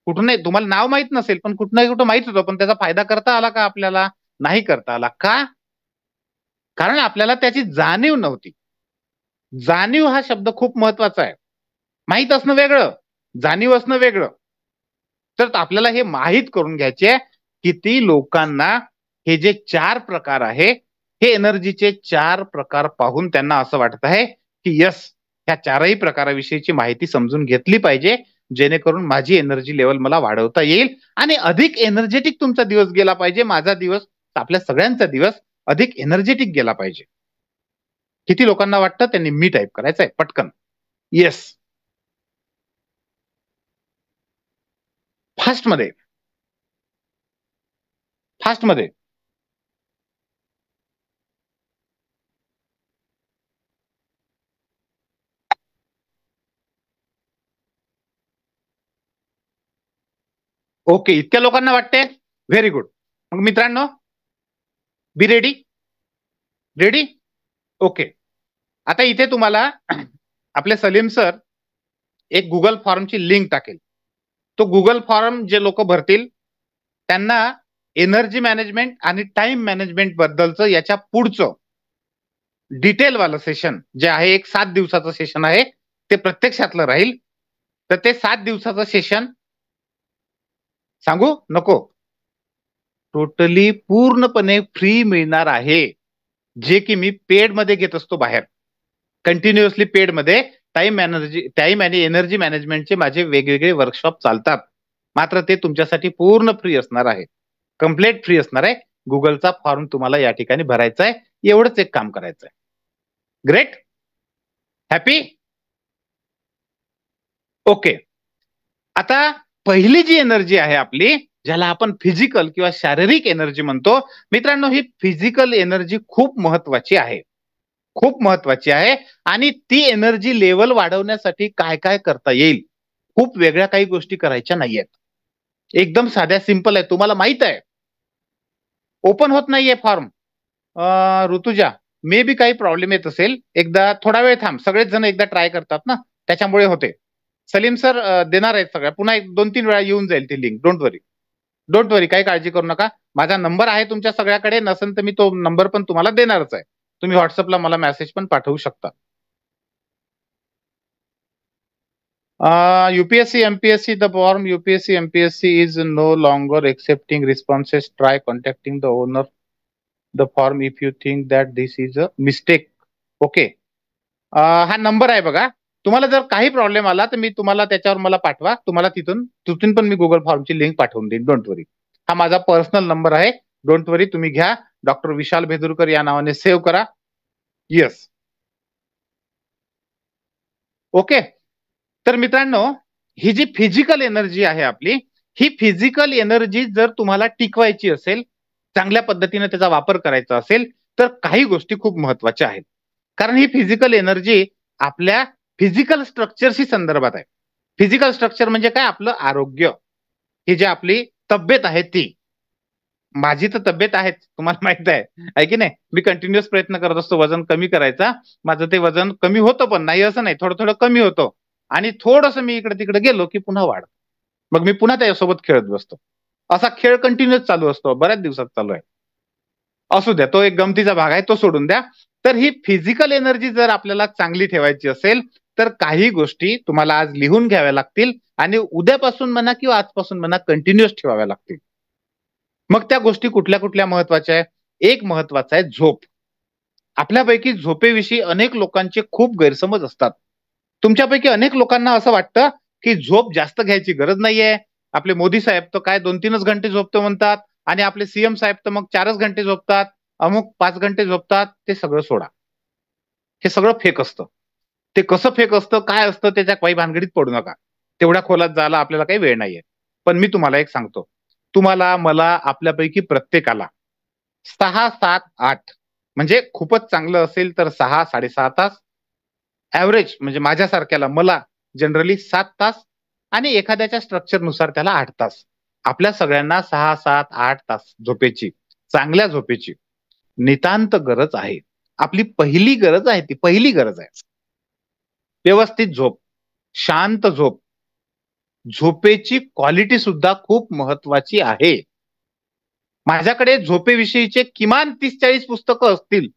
कुठूनही तुम्हाला नाव माहित नसेल, पण कुठं ना कुठं माहित होतं, पण त्याचा फायदा करता आला का आपल्याला? नाही करता आला. का? कारण आपल्याला त्याची जाणीव नव्हती. जाणीव हा शब्द खूप महत्वाचा आहे. माहित असणं वेगळं, जाणीव असणं वेगळं. तर आपल्याला हे माहित करून घ्यायचे, किती लोकांना हे जे 4 प्रकार आहे, हे एनर्जीचे 4 प्रकार पाहून त्यांना असं वाटत आहे, की येस, ह्या 4ही प्रकाराविषयीची माहिती समजून घेतली पाहिजे, जेणेकरून माझी एनर्जी लेव्हल मला वाढवता येईल आणि अधिक एनर्जेटिक तुमचा दिवस गेला पाहिजे. माझा दिवस, आपल्या सगळ्यांचा दिवस अधिक एनर्जेटिक गेला पाहिजे. किती लोकांना वाटतं? त्यांनी मी टाइप करायचंय पटकन. येस. फास्टमध्ये. फास्टमध्ये. ओके, इतक्या लोकांना वाटते? Very good. मग मित्रांनो, बी रेडी? रेडी? ओके. आता इथे तुम्हाला आपले सलीम सर एक गुगल फॉर्मची लिंक टाकेल. तो गुगल फॉर्म जे लोक भरतील त्यांना एनर्जी मॅनेजमेंट आणि टाइम मॅनेजमेंट बद्दलचं याच्या पुढचं डिटेलवालं सेशन जे आहे, एक 7 दिवसाचं सेशन आहे, ते प्रत्यक्षातलं राहील. तर ते 7 दिवसाचं सेशन सांगू नको? टोटली पूर्णपणे फ्री मिळणार आहे, जे की मी पेड मध्ये घेत असतो बाहेर. कंटिन्युअसली पेड मध्ये टाइम आणि एनर्जी मॅनेजमेंटचे माझे वेगवेगळे वर्कशॉप चालतात. मात्र ते तुमच्यासाठी पूर्ण फ्री असणार आहे, कम्प्लीट फ्री असणार आहे. गुगलचा फॉर्म तुम्हाला या ठिकाणी भरायचा आहे, एवढंच एक काम करायचं आहे. ग्रेट. हॅपी. ओके. आता पहिली जी एनर्जी आहे आपली, ज्याला आपण फिजिकल किंवा शारीरिक एनर्जी म्हणतो, मित्रांनो, ही फिजिकल एनर्जी खूप महत्वाची आहे, खूप महत्वाची आहे. आणि ती एनर्जी लेवल वाढवण्यासाठी काय काय करता येईल, खूप वेगळ्या काही गोष्टी करायच्या नाहीयेत. एकदम साध्या सिंपल आहे. तुम्हाला माहित आहे ओपन होत नाहीये फॉर्म. ऋतुजा, मे बी काही प्रॉब्लेम येत असेल, एकदा थोडा वेळ थांब. सगळेच जण एकदा ट्राय करतात ना, त्याच्यामुळे होते. सलीम सर देणार आहेत सगळ्या, पुन्हा 2-3 वेळा येऊन जाईल ती लिंक. डोंट वरी, डोंट वरी, काही काळजी करू नका. माझा नंबर आहे तुमच्या सगळ्याकडे, नसेल तर मी तो नंबर पण तुम्हाला देणारच आहे. तुम्ही व्हॉट्सअपला मला मेसेज पण पाठवू शकता. UPSC, MPSC, the form UPSC, MPSC is no longer accepting responses. Try contacting the owner the form if you think that this is a mistake. Okay. हा नंबर आहे बघा. तुम्हाला जर काही प्रॉब्लेम आला तर मी तुम्हाला त्याच्यावर मला पाठवा, तुम्हाला तिथून पण मी गुगल फॉर्मची लिंक पाठवून देईन. डोंट वरी. हा माझा पर्सनल नंबर आहे. डोंट वरी, तुम्ही घ्या. डॉक्टर विशाल भेदुरकर या नावाने सेव्ह करा. येस. ओके. तर मित्रांनो, ही जी फिजिकल एनर्जी आहे आपली, ही फिजिकल एनर्जी जर तुम्हाला टिकवायची असेल, चांगल्या पद्धतीने त्याचा वापर करायचा असेल, तर काही गोष्टी खूप महत्वाच्या आहेत. कारण ही फिजिकल एनर्जी आपल्या फिजिकल स्ट्रक्चरशी संदर्भात आहे. फिजिकल स्ट्रक्चर म्हणजे काय? आपलं आरोग्य, ही जी आपली तब्येत आहे ती. माझी तर तब्येत आहेच, तुम्हाला माहित आहे की नाही? मी कंटिन्युअस प्रयत्न करत असतो वजन कमी करायचा. माझं ते वजन कमी होतं, पण नाही असं नाही, थोडं थोडं कमी होतं. आणि थोडंसं मी इकडे तिकडे गेलो की पुन्हा वाढ. मग मी पुन्हा त्याच्यासोबत खेळत बसतो. असा खेळ कंटिन्युअस चालू असतो, बऱ्याच दिवसात चालू आहे. असू द्या, तो एक गमतीचा भाग आहे, तो सोडून द्या. तर ही फिजिकल एनर्जी जर आपल्याला चांगली ठेवायची असेल, तर काही गोष्टी तुम्हाला आज लिहून घ्याव्या लागतील आणि उद्यापासून म्हणा किंवा आजपासून म्हणा कंटिन्युअस ठेवाव्या लागतील. मग त्या गोष्टी कुठल्या कुठल्या महत्वाच्या आहे? एक महत्वाचा आहे झोप. आपल्यापैकी झोपेविषयी अनेक लोकांचे खूप गैरसमज असतात. तुमच्यापैकी अनेक लोकांना असं वाटतं की झोप जास्त घ्यायची गरज नाहीये. आपले मोदी साहेब तर काय 2-3च घंटे झोपतो म्हणतात, आणि आपले सीएम साहेब तर मग 4च घंटे झोपतात, अमुक 5 घंटे झोपतात. ते सगळं सोडा, हे सगळं फेक असतं. ते कसं फेक असतं, काय असतं, त्याच्या काही भानगडीत पडू नका. तेवढ्या खोलात जायला आपल्याला काही वेळ नाहीये. पण मी तुम्हाला एक सांगतो, तुम्हाला, मला, आपल्यापैकी प्रत्येकाला 6, 7, 8 म्हणजे खूपच चांगलं असेल तर 6, 6.5 तास. ऍव्हरेज म्हणजे माझ्यासारख्याला, मला जनरली 7 तास, आणि एखाद्याच्या स्ट्रक्चरनुसार त्याला 8 तास. आपल्या सगळ्यांना 6, 7, 8 तास झोपेची, चांगल्या झोपेची नितांत गरज आहे. आपली पहिली गरज आहे, ती पहिली गरज आहे. व्यवस्थित झोप, शांत झोप. झोपेची क्वालिटी सुद्धा खूप महत्वाची आहे. माझ्याकडे झोपेविषयीचे किमान 30-40 पुस्तकं असतील.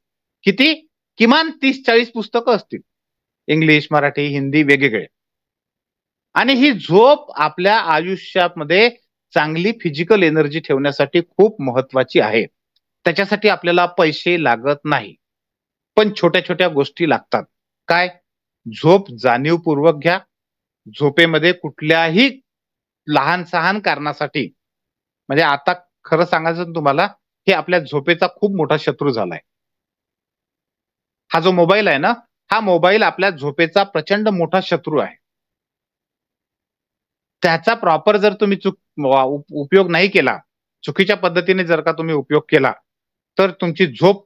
किती? किमान 30-40 पुस्तकं असतील. इंग्लिश, मराठी, हिंदी वेगवेगळे. आणि ही झोप आपल्या आयुष्यामध्ये चांगली फिजिकल एनर्जी ठेवण्यासाठी खूप महत्वाची आहे. त्याच्यासाठी आपल्याला पैसे लागत नाही, पण छोट्या छोट्या गोष्टी लागतात. काय? झोप जाणीवपूर्वक घ्या. झोपेमध्ये कुठल्याही लहान सहान कारणासाठी, म्हणजे आता खरं सांगायचं तुम्हाला, हे आपल्या झोपेचा खूप मोठा शत्रू झालाय. हा जो मोबाईल आहे ना, हा मोबाईल आपल्या झोपेचा प्रचंड मोठा शत्रू आहे. त्याचा प्रॉपर जर तुम्ही उपयोग नाही केला, चुकीच्या पद्धतीने जर का तुम्ही उपयोग केला, तर तुमची झोप,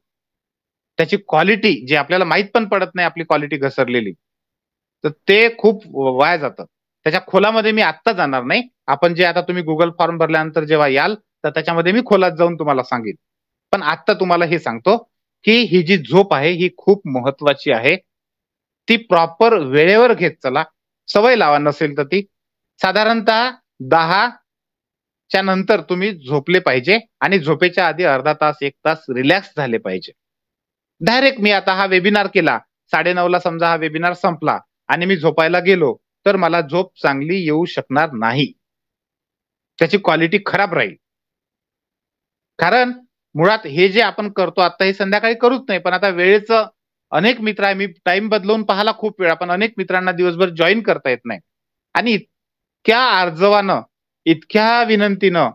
त्याची क्वालिटी जी आपल्याला माहित पण पडत नाही आपली क्वालिटी घसरलेली, तर ते खूप वाया जातं. त्याच्या खोलामध्ये मी आत्ता जाणार नाही. आपण जे आता तुम्ही गुगल फॉर्म भरल्यानंतर जेव्हा याल, तर त्याच्यामध्ये मी खोलात जाऊन तुम्हाला सांगेन. पण आत्ता तुम्हाला हे सांगतो की ही जी झोप आहे ही खूप महत्वाची आहे. ती प्रॉपर वेळेवर घेत चला. सवय लावा नसेल तर ती. साधारणतः 10 च्या नंतर तुम्ही झोपले पाहिजे आणि झोपेच्या आधी अर्धा तास, 1 तास रिलॅक्स झाले पाहिजे. डायरेक्ट मी आता हा वेबिनार केला, 9:30 ला समजा हा वेबिनार संपला आणि मी झोपायला गेलो, तर मला झोप चांगली येऊ शकणार नाही. त्याची क्वालिटी खराब राहील. कारण मुळात हे जे आपण करतो आता हे संध्याकाळी करूच नाही. पण आता वेळेचं अनेक मित्र आहे. मी टाईम बदलवून पाहिला खूप वेळा. पण अनेक मित्रांना दिवसभर जॉइन करता येत नाही. आणि इतक्या आर्जवानं, इतक्या विनंतीनं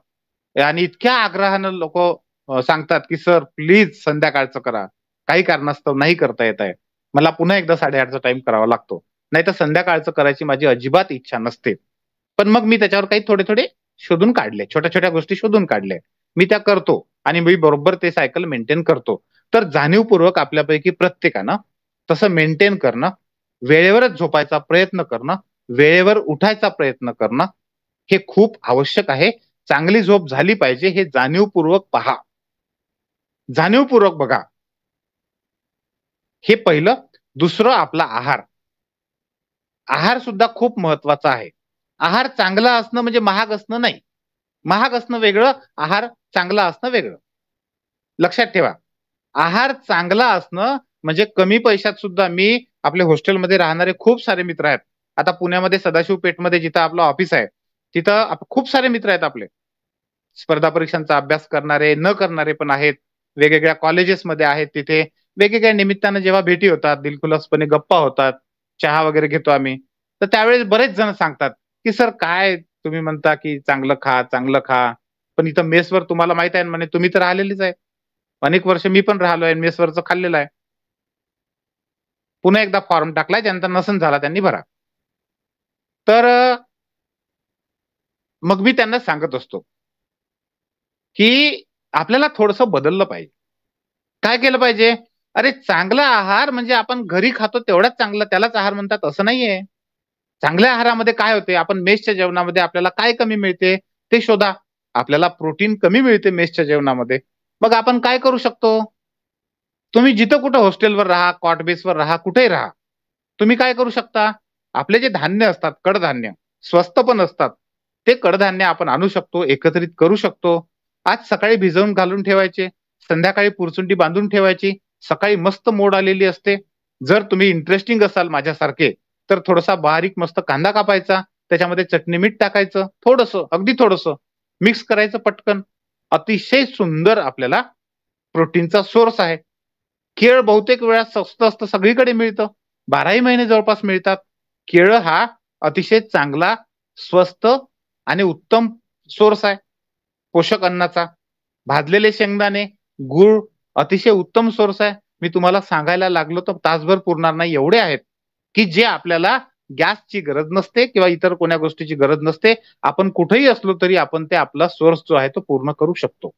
आणि इतक्या आग्रहानं लोकं सांगतात, की "सर प्लीज संध्याकाळचं करा." काही कारणास्तव नाही करता येत आहे. मला पुन्हा एकदा 8:30चा टाईम करावा लागतो. नाहीतर संध्याकाळचं करायची माझी अजिबात इच्छा नसते. पण मग मी त्याच्यावर काही थोडे-थोडे शोधून काढले. छोट्या-छोट्या गोष्टी शोधून काढल्या. मी त्या करतो आणि मी बरोबर ते सायकल मेंटेन करतो. तर जाणीवपूर्वक आपल्यापैकी प्रत्येकानं तसं मेंटेन करणं, वेळेवरच झोपायचा प्रयत्न करणं, वेळेवर उठायचा प्रयत्न करणं, हे खूप आवश्यक आहे. चांगली झोप झाली पाहिजे हे जाणीवपूर्वक पहा. जाणीवपूर्वक बघा. हे पहिलं. दुसरं आपला आहार. आहार सुद्धा खूप महत्वाचा आहे. आहार चांगला असणं म्हणजे महाग असणं नाही. महाग असणं वेगळं, आहार चांगला असणं वेगळं. लक्षात ठेवा. आहार चांगला असणं म्हणजे कमी पैशात सुद्धा मी आपल्या हॉस्टेलमध्ये राहणारे खूप सारे मित्र आहेत. आता पुण्यामध्ये सदाशिव पेठमध्ये जिथं आपलं ऑफिस आहे, तिथं खूप सारे मित्र आहेत आपले. स्पर्धा परीक्षांचा अभ्यास करणारे, न करणारे पण आहेत. वेगवेगळ्या कॉलेजेसमध्ये आहेत तिथे. वेगवेगळ्या निमित्तानं जेव्हा भेटी होतात, दिलखुलासपणे गप्पा होतात, चहा वगैरे घेतो आम्ही. तर त्यावेळेस बरेच जण सांगतात, की "सर काय तुम्ही म्हणता, की चांगलं खा, चांगलं खा. पण इथं मेसवर तुम्हाला माहीत आहे ना म्हणे तुम्ही तर राहिलेलीच आहे. अनेक वर्ष मी पण राहिलोय मेसवरचं खाल्लेलं आहे." पुन्हा एकदा फॉर्म टाकलाय ज्यांचा नसन झाला त्यांनी भरा. तर मग मी त्यांना सांगत असतो, की आपल्याला थोडंसं बदललं पाहिजे. काय केलं पाहिजे? अरे चांगला आहार म्हणजे आपण घरी खातो तेवढाच चांगला त्यालाच आहार म्हणतात असं नाहीये. चांगल्या आहारामध्ये काय होते? आपण मेसच्या जेवणामध्ये आपल्याला काय कमी मिळते ते शोधा. आपल्याला प्रोटीन कमी मिळते मेसच्या जेवणामध्ये. मग आपण काय करू शकतो? तुम्ही जिथं कुठं हॉस्टेलवर राहा, कॉट बेसवर राहा, कुठेही राहा. तुम्ही काय करू शकता? आपले जे धान्य असतात, कडधान्य, स्वस्त पण असतात. ते कडधान्य आपण आणू शकतो, एकत्रित करू शकतो. आज सकाळी भिजवून घालून ठेवायचे, संध्याकाळी पुरचुंडी बांधून ठेवायची, सकाळी मस्त मोड आलेली असते. जर तुम्ही इंटरेस्टिंग असाल माझ्यासारखे, तर थोडासा बारीक मस्त कांदा कापायचा, त्याच्यामध्ये चटणी, मीठ टाकायचं, थोडंसं, अगदी थोडंसं, मिक्स करायचं पटकन. अतिशय सुंदर आपल्याला प्रोटीनचा सोर्स आहे. केळ बहुतेक वेळा स्वस्त असतं, सगळीकडे मिळतं. 12ही महिने जवळपास मिळतात. केळं हा अतिशय चांगला, स्वस्त आणि उत्तम सोर्स आहे पोषक अन्नाचा. भाजलेले शेंगदाणे, गूळ अतिशय उत्तम सोर्स आहे. मी तुम्हाला सांगायला लागलो तर तासभर पुरणार नाही एवढे आहेत, की जे आपल्याला गॅसची गरज नसते किंवा इतर कोण्या गोष्टीची गरज नसते. आपण कुठेही असलो तरी आपण ते आपला सोर्स जो आहे तो पूर्ण करू शकतो.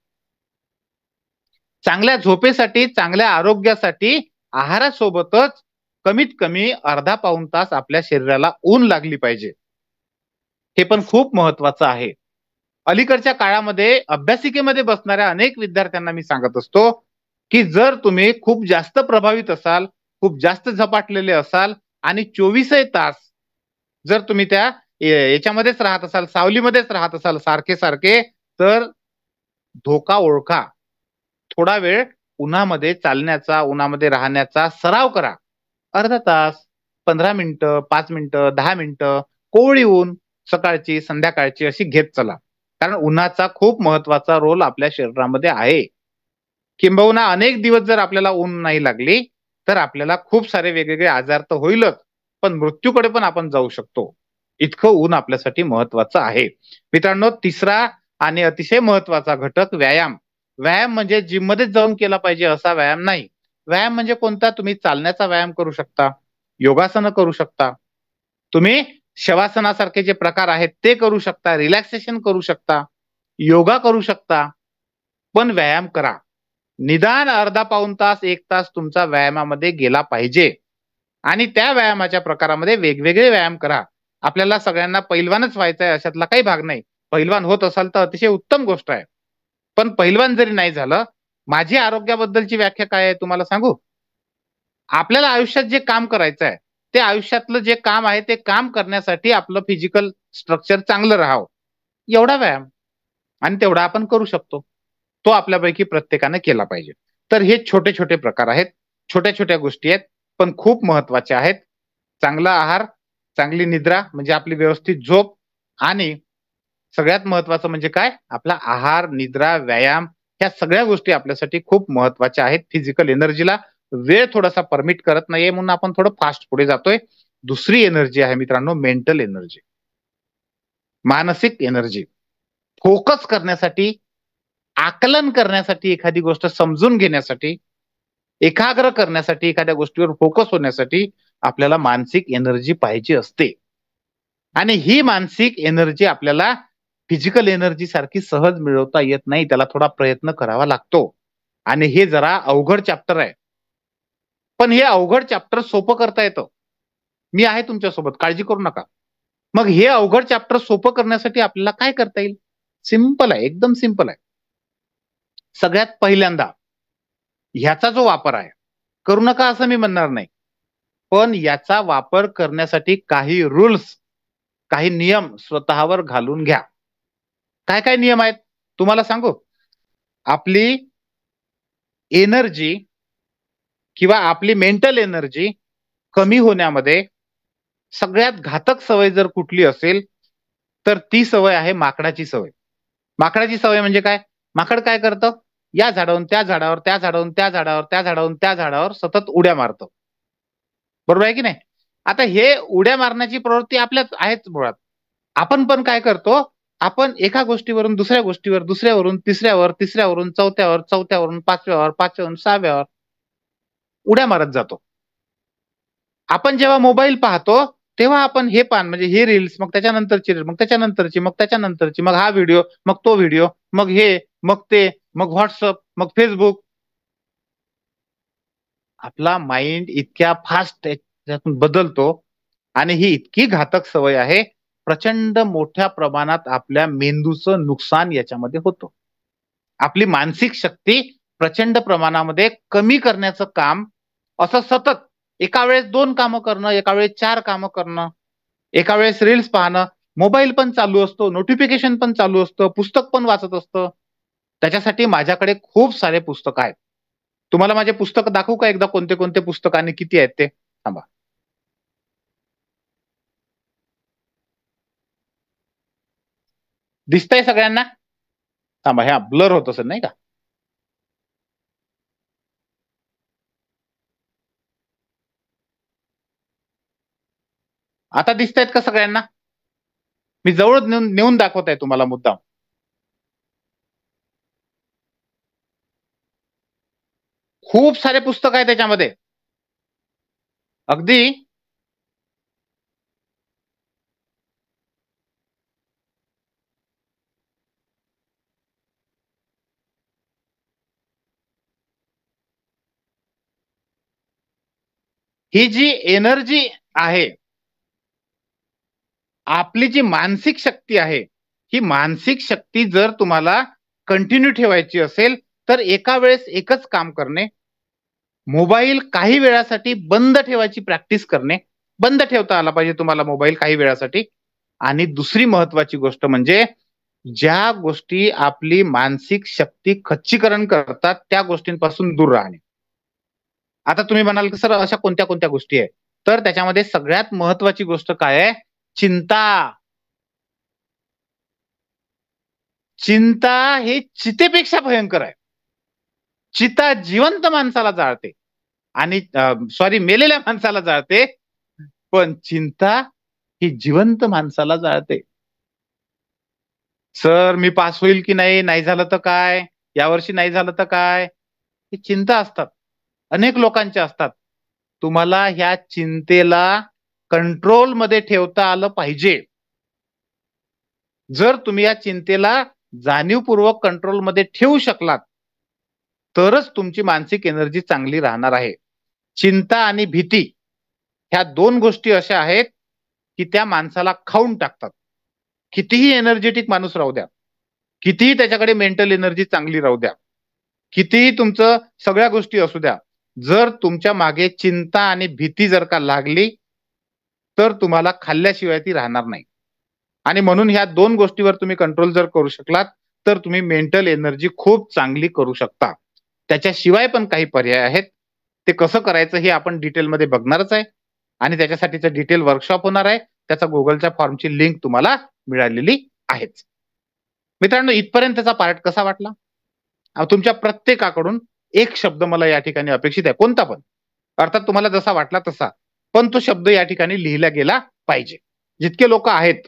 चांगल्या झोपेसाठी, चांगल्या आरोग्यासाठी आहारासोबतच कमीत कमी अर्धा पाऊण तास आपल्या शरीराला ऊन लागली पाहिजे. हे पण खूप महत्वाचं आहे. अलीकडच्या काळामध्ये अभ्यासिकेमध्ये बसणाऱ्या अनेक विद्यार्थ्यांना मी सांगत असतो, की जर तुम्ही खूप जास्त प्रभावित असाल, खूप जास्त झपाटलेले असाल आणि 24ही तास जर तुम्ही त्या याच्यामध्येच राहत असाल, सावलीमध्येच राहत असाल सारखे-सारखे, तर धोका ओळखा. थोडा वेळ उन्हामध्ये चालण्याचा, उन्हामध्ये राहण्याचा सराव करा. अर्धा तास, 15 मिनिटं, 5 मिनिटं, 10 मिनिटं, कोवळी ऊन सकाळची, संध्याकाळची अशी घेत चला. कारण उन्हाचा खूप महत्वाचा रोल आपल्या शरीरामध्ये आहे. किंबहुना अनेक दिवस जर आपल्याला ऊन नाही लागली, तर आपल्याला खूप सारे वेगवेगळे आजार तर होईलच, पण मृत्यूकडे पण आपण जाऊ शकतो. इतकं ऊन आपल्यासाठी महत्वाचं आहे. मित्रांनो, तिसरा आणि अतिशय महत्वाचा घटक व्यायाम. व्यायाम म्हणजे जिममध्येच जाऊन केला पाहिजे असा व्यायाम नाही. व्यायाम म्हणजे कोणता? तुम्ही चालण्याचा व्यायाम करू शकता, योगासनं करू शकता. तुम्ही शवासनासारखे जे प्रकार आहेत ते करू शकता, रिलॅक्सेशन करू शकता, योगा करू शकता. पण व्यायाम करा. निदान अर्धा पाऊण तास, 1 तास तुमचा व्यायामामध्ये गेला पाहिजे. आणि त्या व्यायामाच्या प्रकारामध्ये वेगवेगळे व्यायाम करा. आपल्याला सगळ्यांना पैलवानच व्हायचं आहे अशातला काही भाग नाही. पैलवान होत असाल तर अतिशय उत्तम गोष्ट आहे. पण पैलवान जरी नाही झालं, माझी आरोग्याबद्दलची व्याख्या काय आहे तुम्हाला सांगू? आपल्याला आयुष्यात जे काम करायचं आहे, ते आयुष्यातलं जे काम आहे ते काम करण्यासाठी आपलं फिजिकल स्ट्रक्चर चांगलं राहावं, एवढा व्यायाम. आणि तेवढा आपण करू शकतो. तो आपल्यापैकी प्रत्येकाने केला पाहिजे. तर हे छोटे-छोटे प्रकार आहेत. छोट्या-छोट्या गोष्टी आहेत, पण खूप महत्त्वाच्या आहेत. चांगला आहार, चांगली निद्रा म्हणजे आपली व्यवस्थित झोप आणि सगळ्यात महत्त्वाचं म्हणजे काय? आपला आहार, निद्रा, व्यायाम ह्या सगळ्या गोष्टी आपल्यासाठी खूप महत्त्वाच्या आहेत. फिजिकल एनर्जीला वेळ थोडासा परमिट करत नाहीये म्हणून आपण थोडं फास्ट पुढे जातोय. दुसरी एनर्जी आहे मित्रांनो मेंटल एनर्जी. मानसिक एनर्जी. फोकस करण्यासाठी, आकलन करण्यासाठी, एखादी गोष्ट समजून घेण्यासाठी, एकाग्र करण्यासाठी, एखाद्या गोष्टीवर फोकस होण्यासाठी आपल्याला मानसिक एनर्जी पाहिजे असते. आणि ही मानसिक एनर्जी आपल्याला फिजिकल एनर्जी सारखी सहज मिळवता येत नाही. त्याला थोडा प्रयत्न करावा लागतो. आणि हे जरा अवघड चॅप्टर आहे. पण हे अवघड चॅप्टर सोपं करता येतं. मी आहे तुमच्यासोबत, काळजी करू नका. मग हे अवघड चॅप्टर सोपं करण्यासाठी आपल्याला काय करता येईल? सिंपल आहे, एकदम सिंपल आहे. सगळ्यात पहिल्यांदा ह्याचा जो वापर आहे, करू नका असं मी म्हणणार नाही. पण याचा वापर करण्यासाठी काही रूल्स, काही नियम स्वतःवर घालून घ्या. काय-काय नियम आहेत? तुम्हाला सांगू? आपली एनर्जी किंवा आपली मेंटल एनर्जी कमी होण्यामध्ये सगळ्यात घातक सवय जर कुठली असेल, तर ती सवय आहे माकडाची सवय. माकडाची सवय म्हणजे काय? माकड काय करतं? या झाडावरून त्या झाडावर, त्या झाडावरून त्या झाडावर, त्या झाडावरून त्या झाडावर सतत उड्या मारतं. बरोबर आहे की नाही? आता हे उड्या मारण्याची प्रवृत्ती आपल्यात आहेच मुळात. आपण पण काय करतो? आपण एका गोष्टीवरून दुसऱ्या गोष्टीवर, दुसऱ्यावरून तिसऱ्यावर, तिसऱ्यावरून चौथ्यावर, चौथ्यावरून पाचव्यावर, पाचव्यावरून सहाव्यावर उड्या मारत जातो. आपण जेव्हा मोबाईल पाहतो, तेव्हा आपण हे पान म्हणजे हे रील्स, मग त्याच्यानंतरची रील, मग त्याच्यानंतरची, मग त्याच्यानंतरची, मग हा व्हिडिओ, मग तो व्हिडिओ, मग हे, मग ते, मग WhatsApp, मग Facebook. आपला माइंड इतक्या फास्ट त्याच्यातून बदलतो आणि ही इतकी घातक सवय आहे, प्रचंड मोठ्या प्रमाणात आपल्या मेंदूचं नुकसान याच्यामध्ये होतं. आपली मानसिक शक्ती प्रचंड प्रमाणामध्ये कमी करण्याचं काम असं सतत एका वेळेस 2 कामं करणं, एका वेळेस 4 कामं करणं, एका वेळेस रील्स पाहणं, मोबाईल पण चालू असतो, नोटिफिकेशन पण चालू असतं, पुस्तक पण वाचत असतं. त्याच्यासाठी माझ्याकडे खूप सारे पुस्तकं आहेत. तुम्हाला माझे पुस्तकं दाखवू का एकदा कोणते-कोणते पुस्तक आणि किती आहेत ते? थांबा. दिसतंय सगळ्यांना? थांबा, ह्या ब्लर होत असेल नाही का? आता दिसतायत का सगळ्यांना? मी जवळ नेऊन नेऊन दाखवत आहे तुम्हाला मुद्दाम. खूप सारे पुस्तक आहे त्याच्यामध्ये. अगदी ही जी एनर्जी आहे, आपली जी मानसिक शक्ती आहे, ही मानसिक शक्ती जर तुम्हाला कंटिन्यू ठेवायची असेल, तर एका वेळेस एकच काम करणे, मोबाईल काही वेळासाठी बंद ठेवायची प्रॅक्टिस करणे. बंद ठेवता आला पाहिजे तुम्हाला मोबाईल काही वेळासाठी. आणि दुसरी महत्वाची गोष्ट म्हणजे ज्या गोष्टी आपली मानसिक शक्ती खच्चीकरण करतात, त्या गोष्टींपासून दूर राहणे. आता तुम्ही म्हणाल, की "सर अशा कोणत्या-कोणत्या गोष्टी आहेत?" तर त्याच्यामध्ये सगळ्यात महत्वाची गोष्ट काय आहे? चिंता. चिंता हे चितेपेक्षा भयंकर आहे. चिता जिवंत माणसाला जाळते आणि सॉरी मेलेल्या माणसाला जाळते, पण चिंता ही जिवंत माणसाला जाळते. सर मी पास होईल की नाही? नाही झालं तर काय? यावर्षी नाही झालं तर काय? ही चिंता असतात. अनेक लोकांच्या असतात. तुम्हाला ह्या चिंतेला कंट्रोलमध्ये ठेवता आलं पाहिजे. जर तुम्ही या चिंतेला जाणीवपूर्वक कंट्रोलमध्ये ठेवू शकलात, तरच तुमची मानसिक एनर्जी चांगली राहणार आहे. चिंता आणि भीती ह्या 2 गोष्टी अशा आहेत, की त्या माणसाला खाऊन टाकतात. कितीही एनर्जेटिक माणूस राहू द्या, कितीही त्याच्याकडे मेंटल एनर्जी चांगली राहू द्या. कितीही तुमचं सगळ्या गोष्टी असू द्या, जर तुमच्या मागे चिंता आणि भीती जर का लागली, तर तुम्हाला खाल्ल्याशिवाय ती राहणार नाही. आणि म्हणून ह्या 2 गोष्टीवर तुम्ही कंट्रोल जर करू शकलात, तर तुम्ही मेंटल एनर्जी खूप चांगली करू शकता. त्याच्याशिवाय पण काही पर्याय आहेत. ते कसं करायचं हे आपण डिटेलमध्ये बघणारच आहे आणि त्याच्यासाठीचं डिटेल वर्कशॉप होणार आहे. त्याचा Googleच्या फॉर्मची लिंक तुम्हाला मिळालेली आहेच. मित्रांनो, इथपर्यंतचा पार्ट कसा वाटला? तुमच्या प्रत्येकाकडून एक शब्द मला या ठिकाणी अपेक्षित आहे, कोणता पण. अर्थात तुम्हाला जसा वाटला तसा. पण तो शब्द या ठिकाणी लिहिला गेला पाहिजे. जितके लोकं आहेत,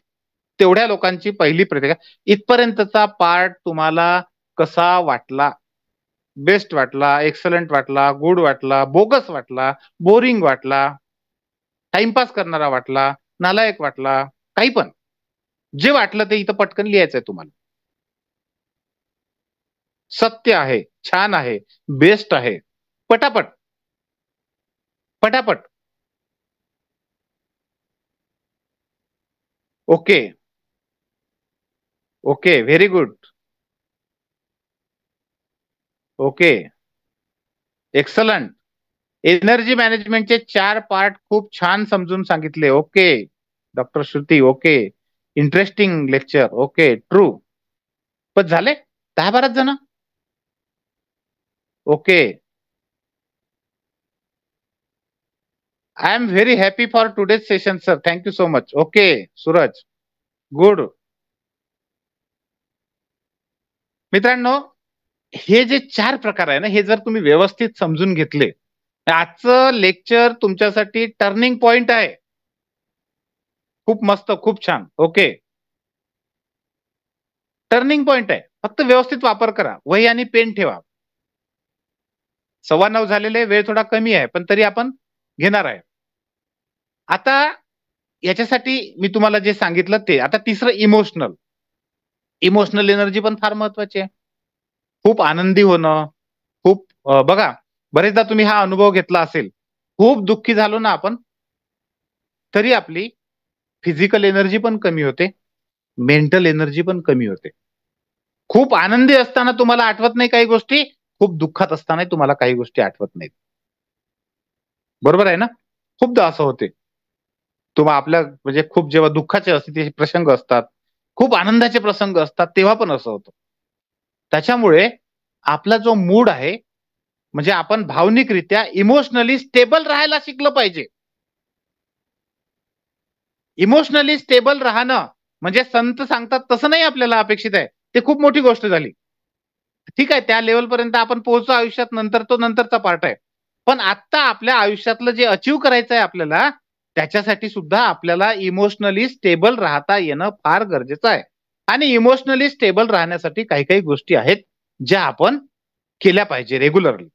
तेवढ्या लोकांची पहिली प्रतिक्रिया, इथपर्यंतचा पार्ट तुम्हाला कसा वाटला? बेस्ट वाटला, एक्सलंट वाटला, गुड वाटला, बोगस वाटला, बोरिंग वाटला, टाईमपास करणारा वाटला, नालायक वाटला, काही पण. जे वाटलं ते इथं पटकन लिहायचंय तुम्हाला. सत्य आहे, छान आहे, बेस्ट आहे. पटापट, पटापट. Okay, okay, very good. Okay, excellent. Energy मॅनेजमेंटचे 4 पार्ट खूप छान समजून सांगितले. Okay. Doctor Shruti. Okay. Interesting lecture. Okay. True. पण झाले 10-12 जण? Okay. I am very happy for today's session sir. Thank you so much. Okay. Suraj. Good. मित्रांनो, हे जे 4 प्रकार आहे ना, हे जर तुम्ही व्यवस्थित समजून घेतले, आजचं लेक्चर तुमच्यासाठी टर्निंग पॉइंट आहे. खूप मस्त, खूप छान. ओके. टर्निंग पॉइंट आहे. फक्त व्यवस्थित वापर करा. वही आणि पेन ठेवा. 9:15 झालेले, वेळ थोडा कमी आहे, पण तरी आपण घेणार आहे. आता याच्यासाठी मी तुम्हाला जे सांगितलं ते. आता तिसरं इमोशनल. इमोशनल एनर्जी पण फार महत्वाची आहे. खूप आनंदी होणं, खूप बघा, बरेचदा तुम्ही हा अनुभव घेतला असेल. खूप दुःखी झालो ना आपण, तरी आपली फिजिकल एनर्जी पण कमी होते, मेंटल एनर्जी पण कमी होते. खूप आनंदी असताना तुम्हाला आठवत नाही काही गोष्टी, खूप दुःखात असतानाही तुम्हाला काही गोष्टी आठवत नाहीत. बरोबर आहे ना? खूपदा असं होते. तुम्हा आपल्या म्हणजे खूप जेव्हा दुःखाचे असते ते प्रसंग असतात, खूप आनंदाचे प्रसंग असतात, तेव्हा पण असं होतं. त्याच्यामुळे आपला जो मूड आहे, म्हणजे आपण भावनिकरित्या इमोशनली स्टेबल राहायला शिकलं पाहिजे. इमोशनली स्टेबल राहणं म्हणजे संत सांगतात तसं नाही आपल्याला अपेक्षित आहे. ते खूप मोठी गोष्ट झाली. ठीक आहे, त्या लेव्हलपर्यंत आपण पोहोचू आयुष्यात, नंतर तो नंतरचा पार्ट आहे. पण आत्ता आपल्या आयुष्यातलं जे अचीव्ह करायचं आहे आपल्याला, त्याच्यासाठी सुद्धा आपल्याला इमोशनली स्टेबल राहता येणं फार गरजेचं आहे. आणि इमोशनली स्टेबल राहण्यासाठी काही-काही गोष्टी आहेत, ज्या आपण केल्या पाहिजे रेग्युलरली.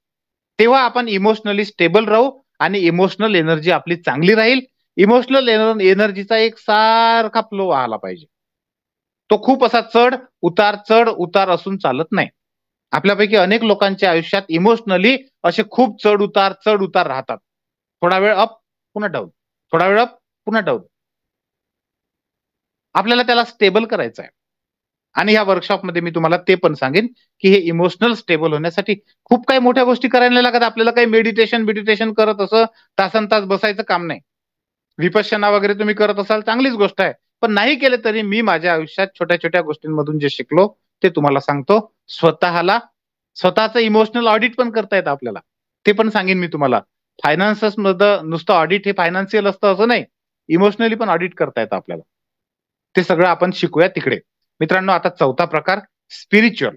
तेव्हा आपण इमोशनली स्टेबल राहू आणि इमोशनल एनर्जी आपली चांगली राहील. इमोशनल एनर्जीचा एक सारखा फ्लो व्हायला पाहिजे. तो खूप असा चढ उतार असून चालत नाही. आपल्यापैकी अनेक लोकांच्या आयुष्यात इमोशनली असे खूप चढ उतार राहतात. थोडा वेळ अप, पुन्हा डाउन. थोडा वेळ अप, पुन्हा डाउन. आपल्याला त्याला स्टेबल करायचं आहे. आणि ह्या वर्कशॉपमध्ये मी तुम्हाला ते पण सांगेन, की हे इमोशनल स्टेबल होण्यासाठी खूप काही मोठ्या गोष्टी करायला नाही लागत. आपल्याला काही मेडिटेशन करत असं तासनतास बसायचं काम नाही. विपश्यना वगैरे तुम्ही करत असाल, चांगलीच गोष्ट आहे. पण नाही केलं तरी मी माझ्या आयुष्यात छोट्या-छोट्या गोष्टींमधून जे शिकलो, ते तुम्हाला सांगतो. स्वतःला स्वतःचं इमोशनल ऑडिट पण करता येतं आपल्याला. ते पण सांगेन मी तुम्हाला. फायनान्सेसमधलं नुसतं ऑडिट हे फायनान्शियल असतं असं नाही. इमोशनली पण ऑडिट करता येतं आपल्याला. ते सगळं आपण शिकूया तिकडे. मित्रांनो, आता 4था प्रकार स्पिरिच्युअल.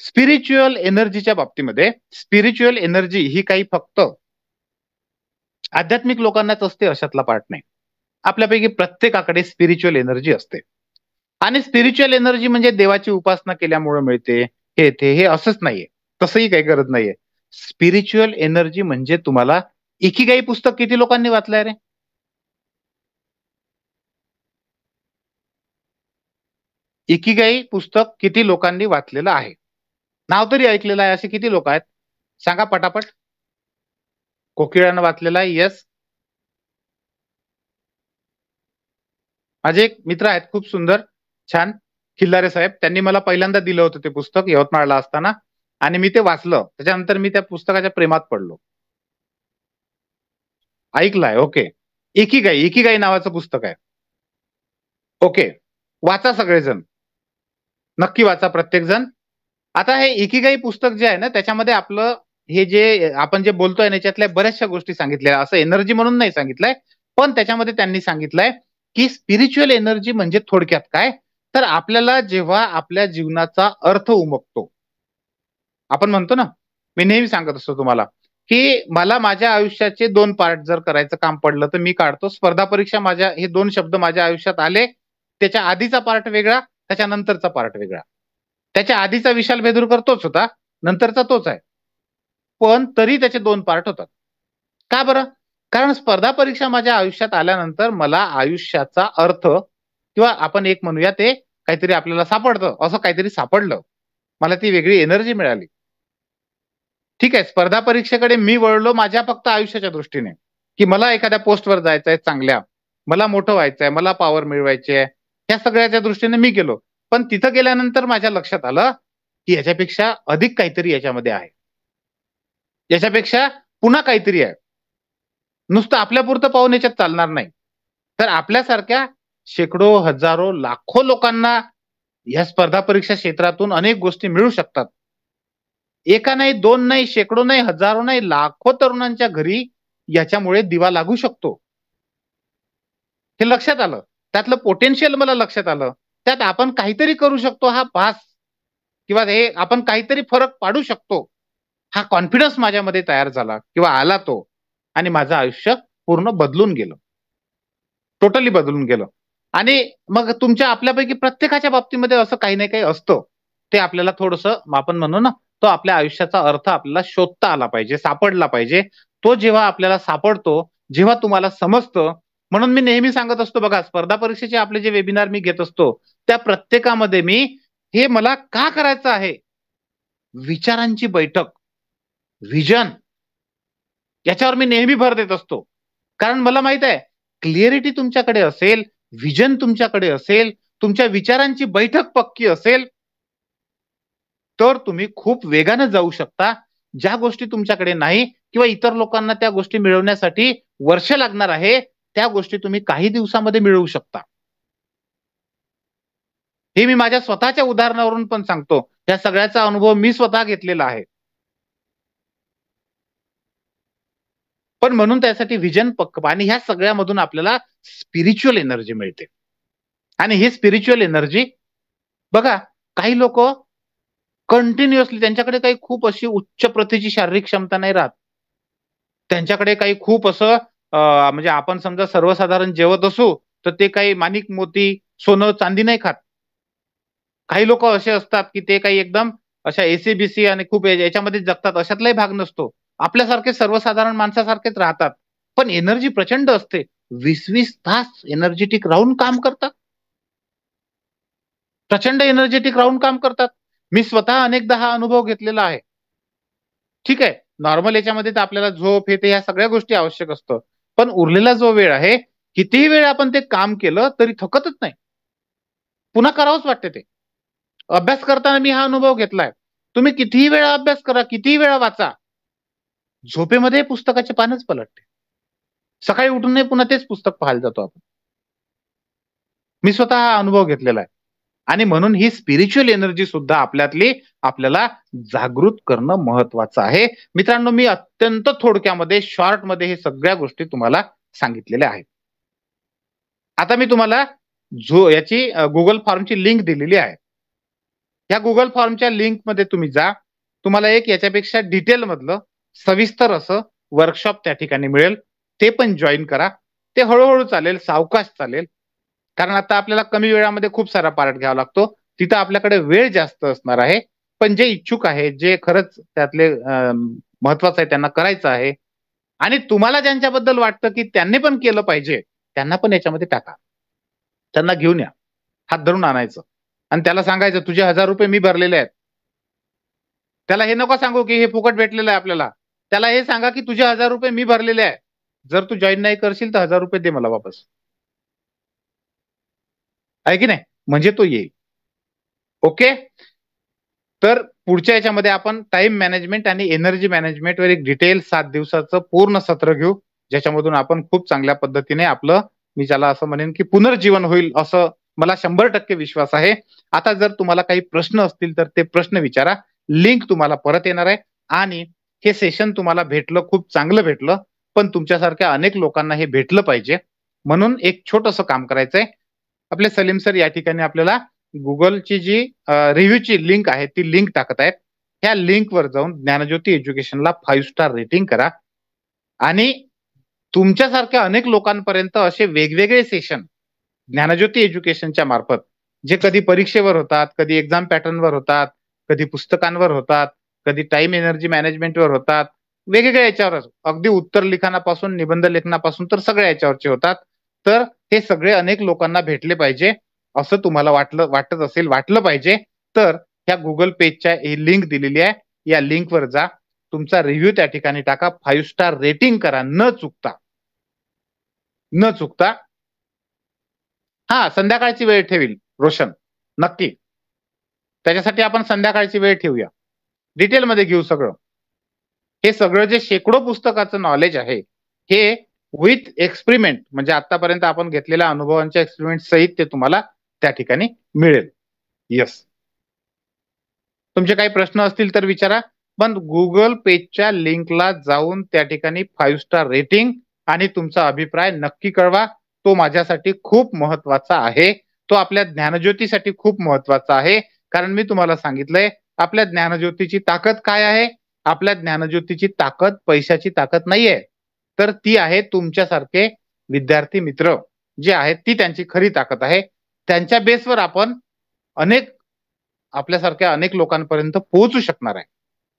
स्पिरिच्युअल एनर्जीच्या बाबतीमध्ये स्पिरिच्युअल एनर्जी ही काही फक्त आध्यात्मिक लोकांनाच असते अशातला पार्ट नाही. आपल्यापैकी प्रत्येकाकडे स्पिरिच्युअल एनर्जी असते. आणि स्पिरिच्युअल एनर्जी म्हणजे देवाची उपासना केल्यामुळे मिळते, हे असंच नाहीये. तसंही काही गरज नाहीये. स्पिरिच्युअल एनर्जी म्हणजे तुम्हाला इकिगाई पुस्तक किती लोकांनी वाचलंय रे? इकिगाई पुस्तक किती लोकांनी वाचलेलं आहे? नाव तरी ऐकलेलं आहे असे किती लोक आहेत? सांगा पटापट. कोकिळानं वाचलेला आहे. येस. माझे एक मित्र आहेत खूप सुंदर, छान, खिल्लारे साहेब. त्यांनी मला पहिल्यांदा दिलं होतं ते पुस्तक यवतमाळला असताना आणि मी ते वाचलं. त्याच्यानंतर मी त्या पुस्तकाच्या प्रेमात पडलो. ऐकलाय, ओके. इकिगाई नावाचं पुस्तक आहे. ओके. वाचा सगळेजण. नक्की वाचा प्रत्येक जण. आता हे इकिगाई पुस्तक जे आहे ना, त्याच्यामध्ये आपलं हे जे आपण जे बोलतोय ना, याच्यातल्या बऱ्याचशा गोष्टी सांगितल्या. असं एनर्जी म्हणून नाही सांगितलंय, पण त्याच्यामध्ये त्यांनी सांगितलंय, की स्पिरिच्युअल एनर्जी म्हणजे थोडक्यात काय? तर आपल्याला जेव्हा आपल्या जीवनाचा अर्थ उमगतो, आपण म्हणतो ना, मी नेहमी सांगत असतो तुम्हाला, की मला माझ्या आयुष्याचे 2 पार्ट जर करायचं काम पडलं, तर मी काढतो. स्पर्धा परीक्षा माझ्या हे 2 शब्द माझ्या आयुष्यात आले, त्याच्या आधीचा पार्ट वेगळा, त्याच्यानंतरचा पार्ट वेगळा. त्याच्या आधीचा विशाल बेदुरकर तोच होता, नंतरचा तोच आहे. पण तरी त्याचे 2 पार्ट होतात. का बरं? कारण स्पर्धा परीक्षा माझ्या आयुष्यात आल्यानंतर मला आयुष्याचा अर्थ किंवा आपण एक म्हणूया ते काहीतरी आपल्याला सापडतं, असं काहीतरी सापडलं. मला ती वेगळी एनर्जी मिळाली. ठीक आहे, स्पर्धा परीक्षेकडे मी वळलो माझ्या फक्त आयुष्याच्या दृष्टीने, की मला एखाद्या पोस्टवर जायचंय चांगल्या, मला मोठं व्हायचंय, मला पॉवर मिळवायची आहे. ह्या सगळ्याच्या दृष्टीने मी गेलो. पण तिथं गेल्यानंतर माझ्या लक्षात आलं, की याच्यापेक्षा अधिक काहीतरी याच्यामध्ये आहे. याच्यापेक्षा पुन्हा काहीतरी आहे. नुसतं आपल्यापुरतं पाहून याच्यात चालणार नाही. तर आपल्यासारख्या शेकडो, हजारो, लाखो लोकांना या स्पर्धा परीक्षा क्षेत्रातून अनेक गोष्टी मिळू शकतात. एका नाही, 2 नाही, शेकडो नाही, हजारो नाही, लाखो तरुणांच्या घरी याच्यामुळे दिवा लागू शकतो. हे लक्षात आलं. त्यातलं पोटेन्शियल मला लक्षात आलं. त्यात आपण काहीतरी करू शकतो हा भास किंवा हे आपण काहीतरी फरक पाडू शकतो. हा कॉन्फिडन्स माझ्यामध्ये तयार झाला किंवा आला तो आणि माझं आयुष्य पूर्ण बदलून गेलं. टोटली बदलून गेलं. आणि मग तुमच्या आपल्यापैकी प्रत्येकाच्या बाबतीमध्ये असं काही ना काही असतं. ते आपल्याला थोडंसं आपण म्हणू ना, तो आपल्या आयुष्याचा अर्थ आपल्याला शोधता आला पाहिजे, सापडला पाहिजे. तो जेव्हा आपल्याला सापडतो, जेव्हा तुम्हाला समजतं, म्हणून मी नेहमी सांगत असतो बघा, स्पर्धा परीक्षेचे आपले जे वेबिनार मी घेत असतो, त्या प्रत्येकामध्ये मी हे मला का करायचं आहे? विचारांची बैठक, व्हिजन याच्यावर मी नेहमी भर देत असतो. कारण मला माहित आहे, क्लिअरिटी तुमच्याकडे असेल, व्हिजन तुमच्याकडे असेल, तुमच्या विचारांची बैठक पक्की असेल, तर तुम्ही खूप वेगाने जाऊ शकता. ज्या गोष्टी तुमच्याकडे नाही किंवा इतर लोकांना त्या गोष्टी मिळवण्यासाठी वर्ष लागणार आहे, त्या गोष्टी तुम्ही काही दिवसामध्ये मिळवू शकता. हे मी माझ्या स्वतःच्या उदाहरणावरून पण सांगतो. या सगळ्याचा अनुभव मी स्वतः घेतलेला आहे. पण म्हणून त्यासाठी व्हिजन पक्क आणि ह्या सगळ्यामधून आपल्याला स्पिरिच्युअल एनर्जी मिळते. आणि ही स्पिरिच्युअल एनर्जी बघा, काही लोक कंटिन्युअसली त्यांच्याकडे काही खूप अशी उच्च प्रतीची शारीरिक क्षमता नाही राहत. त्यांच्याकडे काही खूप असं म्हणजे आपण समजा सर्वसाधारण जेवत असू, तर ते काही माणिक मोती, सोनं, चांदी नाही खात. काही लोक असे असतात, की ते काही एकदम अशा एसी-बीसी आणि खूप याच्यामध्ये जगतात, अशातलाही भाग नसतो. आपल्यासारखे सर्वसाधारण माणसासारखेच राहतात. पण एनर्जी प्रचंड असते. 20-20 तास एनर्जेटिक राहून काम करतात. प्रचंड एनर्जेटिक राहून काम करतात. मी स्वतः अनेकदा हा अनुभव घेतलेला आहे. ठीक आहे, नॉर्मल याच्यामध्ये तर आपल्याला झोप हे ते ह्या सगळ्या गोष्टी आवश्यक असतं. पण उरलेला जो वेळ आहे, कितीही वेळ आपण ते काम केलं तरी थकतच नाही. पुन्हा करावंच वाटते ते. अभ्यास करताना मी हा अनुभव घेतलाय. तुम्ही कितीही वेळा अभ्यास करा, कितीही वेळा वाचा, झोपेमध्ये पुस्तकाचे पानच पलटते. सकाळी उठून नाही पुन्हा तेच पुस्तक पाहायला जातो आपण. मी स्वतः हा अनुभव घेतलेला आहे. आणि म्हणून ही स्पिरिच्युअल एनर्जी सुद्धा आपल्यातली आपल्याला जागृत करणं महत्वाचं आहे. मित्रांनो, मी अत्यंत थोडक्यामध्ये शॉर्टमध्ये हे सगळ्या गोष्टी तुम्हाला सांगितलेल्या आहेत. आता मी तुम्हाला याची Google फॉर्मची लिंक दिलेली आहे. या Google फॉर्मच्या लिंकमध्ये तुम्ही जा. तुम्हाला एक याच्यापेक्षा डिटेलमधलं सविस्तर असं वर्कशॉप त्या ठिकाणी मिळेल. ते पण जॉइन करा. ते हळू चालेल, सावकाश चालेल. कारण आता आपल्याला कमी वेळामध्ये खूप सारा पार्ट घ्यावा लागतो. तिथं आपल्याकडे वेळ जास्त असणार आहे. पण जे इच्छुक आहेत, जे खरंच त्यातले महत्वाचं आहे, त्यांना करायचं आहे आणि तुम्हाला ज्यांच्याबद्दल वाटतं, की त्यांनी पण केलं पाहिजे, त्यांना पण याच्यामध्ये टाका. त्यांना घेऊन या. हात धरून आणायचं आणि त्याला सांगायचं, "तुझे ₹1000 मी भरलेले आहेत." त्याला हे नको सांगू, की हे फुकट भेटलेलं आहे आपल्याला. त्याला हे सांगा, की "तुझे ₹1000 मी भरलेले आहे. जर तू जॉइन नाही करशील, तर ₹1000 दे मला वापस." आहे की नाही? म्हणजे तो येईल. ओके. तर पुढच्या याच्यामध्ये आपण टाइम मॅनेजमेंट आणि एनर्जी मॅनेजमेंट वर एक डिटेल 7 दिवसाचं पूर्ण सत्र घेऊ, ज्याच्यामधून आपण खूप चांगल्या पद्धतीने आपलं, मी त्याला असं म्हणेन की पुनर्जीवन होईल, असं मला 100% विश्वास आहे. आता जर तुम्हाला काही प्रश्न असतील तर ते प्रश्न विचारा. लिंक तुम्हाला परत येणार आहे आणि हे सेशन तुम्हाला भेटलं, खूप चांगलं भेटलं, पण तुमच्यासारख्या अनेक लोकांना हे भेटलं पाहिजे. म्हणून एक छोटंसं काम करायचंय. आपले सलीम सर या ठिकाणी आपल्याला गुगलची जी रिव्ह्यूची लिंक आहे ती लिंक टाकत आहेत. ह्या लिंकवर जाऊन ज्ञानज्योती एज्युकेशनला 5 स्टार रेटिंग करा आणि तुमच्यासारख्या अनेक लोकांपर्यंत असे वेगवेगळे सेशन ज्ञानज्योती एज्युकेशनच्या मार्फत, जे कधी परीक्षेवर होतात, कधी एक्झाम पॅटर्नवर होतात, कधी पुस्तकांवर होतात, कधी टाइम एनर्जी मॅनेजमेंटवर होतात, वेगवेगळ्या याच्यावर, अगदी उत्तर लिखाणापासून निबंध लेखनापासून तर सगळ्या याच्यावरचे होतात. तर हे सगळे अनेक लोकांना भेटले पाहिजे असं तुम्हाला वाटत असेल, वाटलं पाहिजे, तर ह्या गुगल पेजच्या ही लिंक दिलेली आहे, या लिंकवर जा, तुमचा रिव्ह्यू त्या ठिकाणी टाका, 5 स्टार रेटिंग करा न चुकता. न चुकता. हा, संध्याकाळची वेळ ठेवील रोशन, नक्की. त्याच्यासाठी आपण संध्याकाळची वेळ ठेवूया, डिटेलमध्ये घेऊ सगळं. हे सगळं जे शेकडो पुस्तकाचं नॉलेज आहे, हे विथ एक्सपेरिमेंट, म्हणजे आतापर्यंत आपण घेतलेल्या अनुभवांच्या एक्सपेरिमेंट सहित ते तुम्हाला त्या ठिकाणी मिळेल. येस. तुमचे काही प्रश्न असतील तर विचारा, पण गुगल पेजच्या लिंकला जाऊन त्या ठिकाणी 5 स्टार रेटिंग आणि तुमचा अभिप्राय नक्की कळवा. तो माझ्यासाठी खूप महत्वाचा आहे, तो आपल्या ज्ञानज्योतीसाठी खूप महत्वाचा आहे. कारण मी तुम्हाला सांगितलंय, आपल्या ज्ञानज्योतीची ताकद काय आहे? आपल्या ज्ञानज्योतीची ताकद पैशाची ताकद नाहीये, तर ती आहे तुमच्यासारखे विद्यार्थी मित्र जे आहेत, ती त्यांची खरी ताकद आहे. त्यांच्या बेसवर आपण अनेक, आपल्यासारख्या अनेक लोकांपर्यंत पोहोचू शकणार आहे.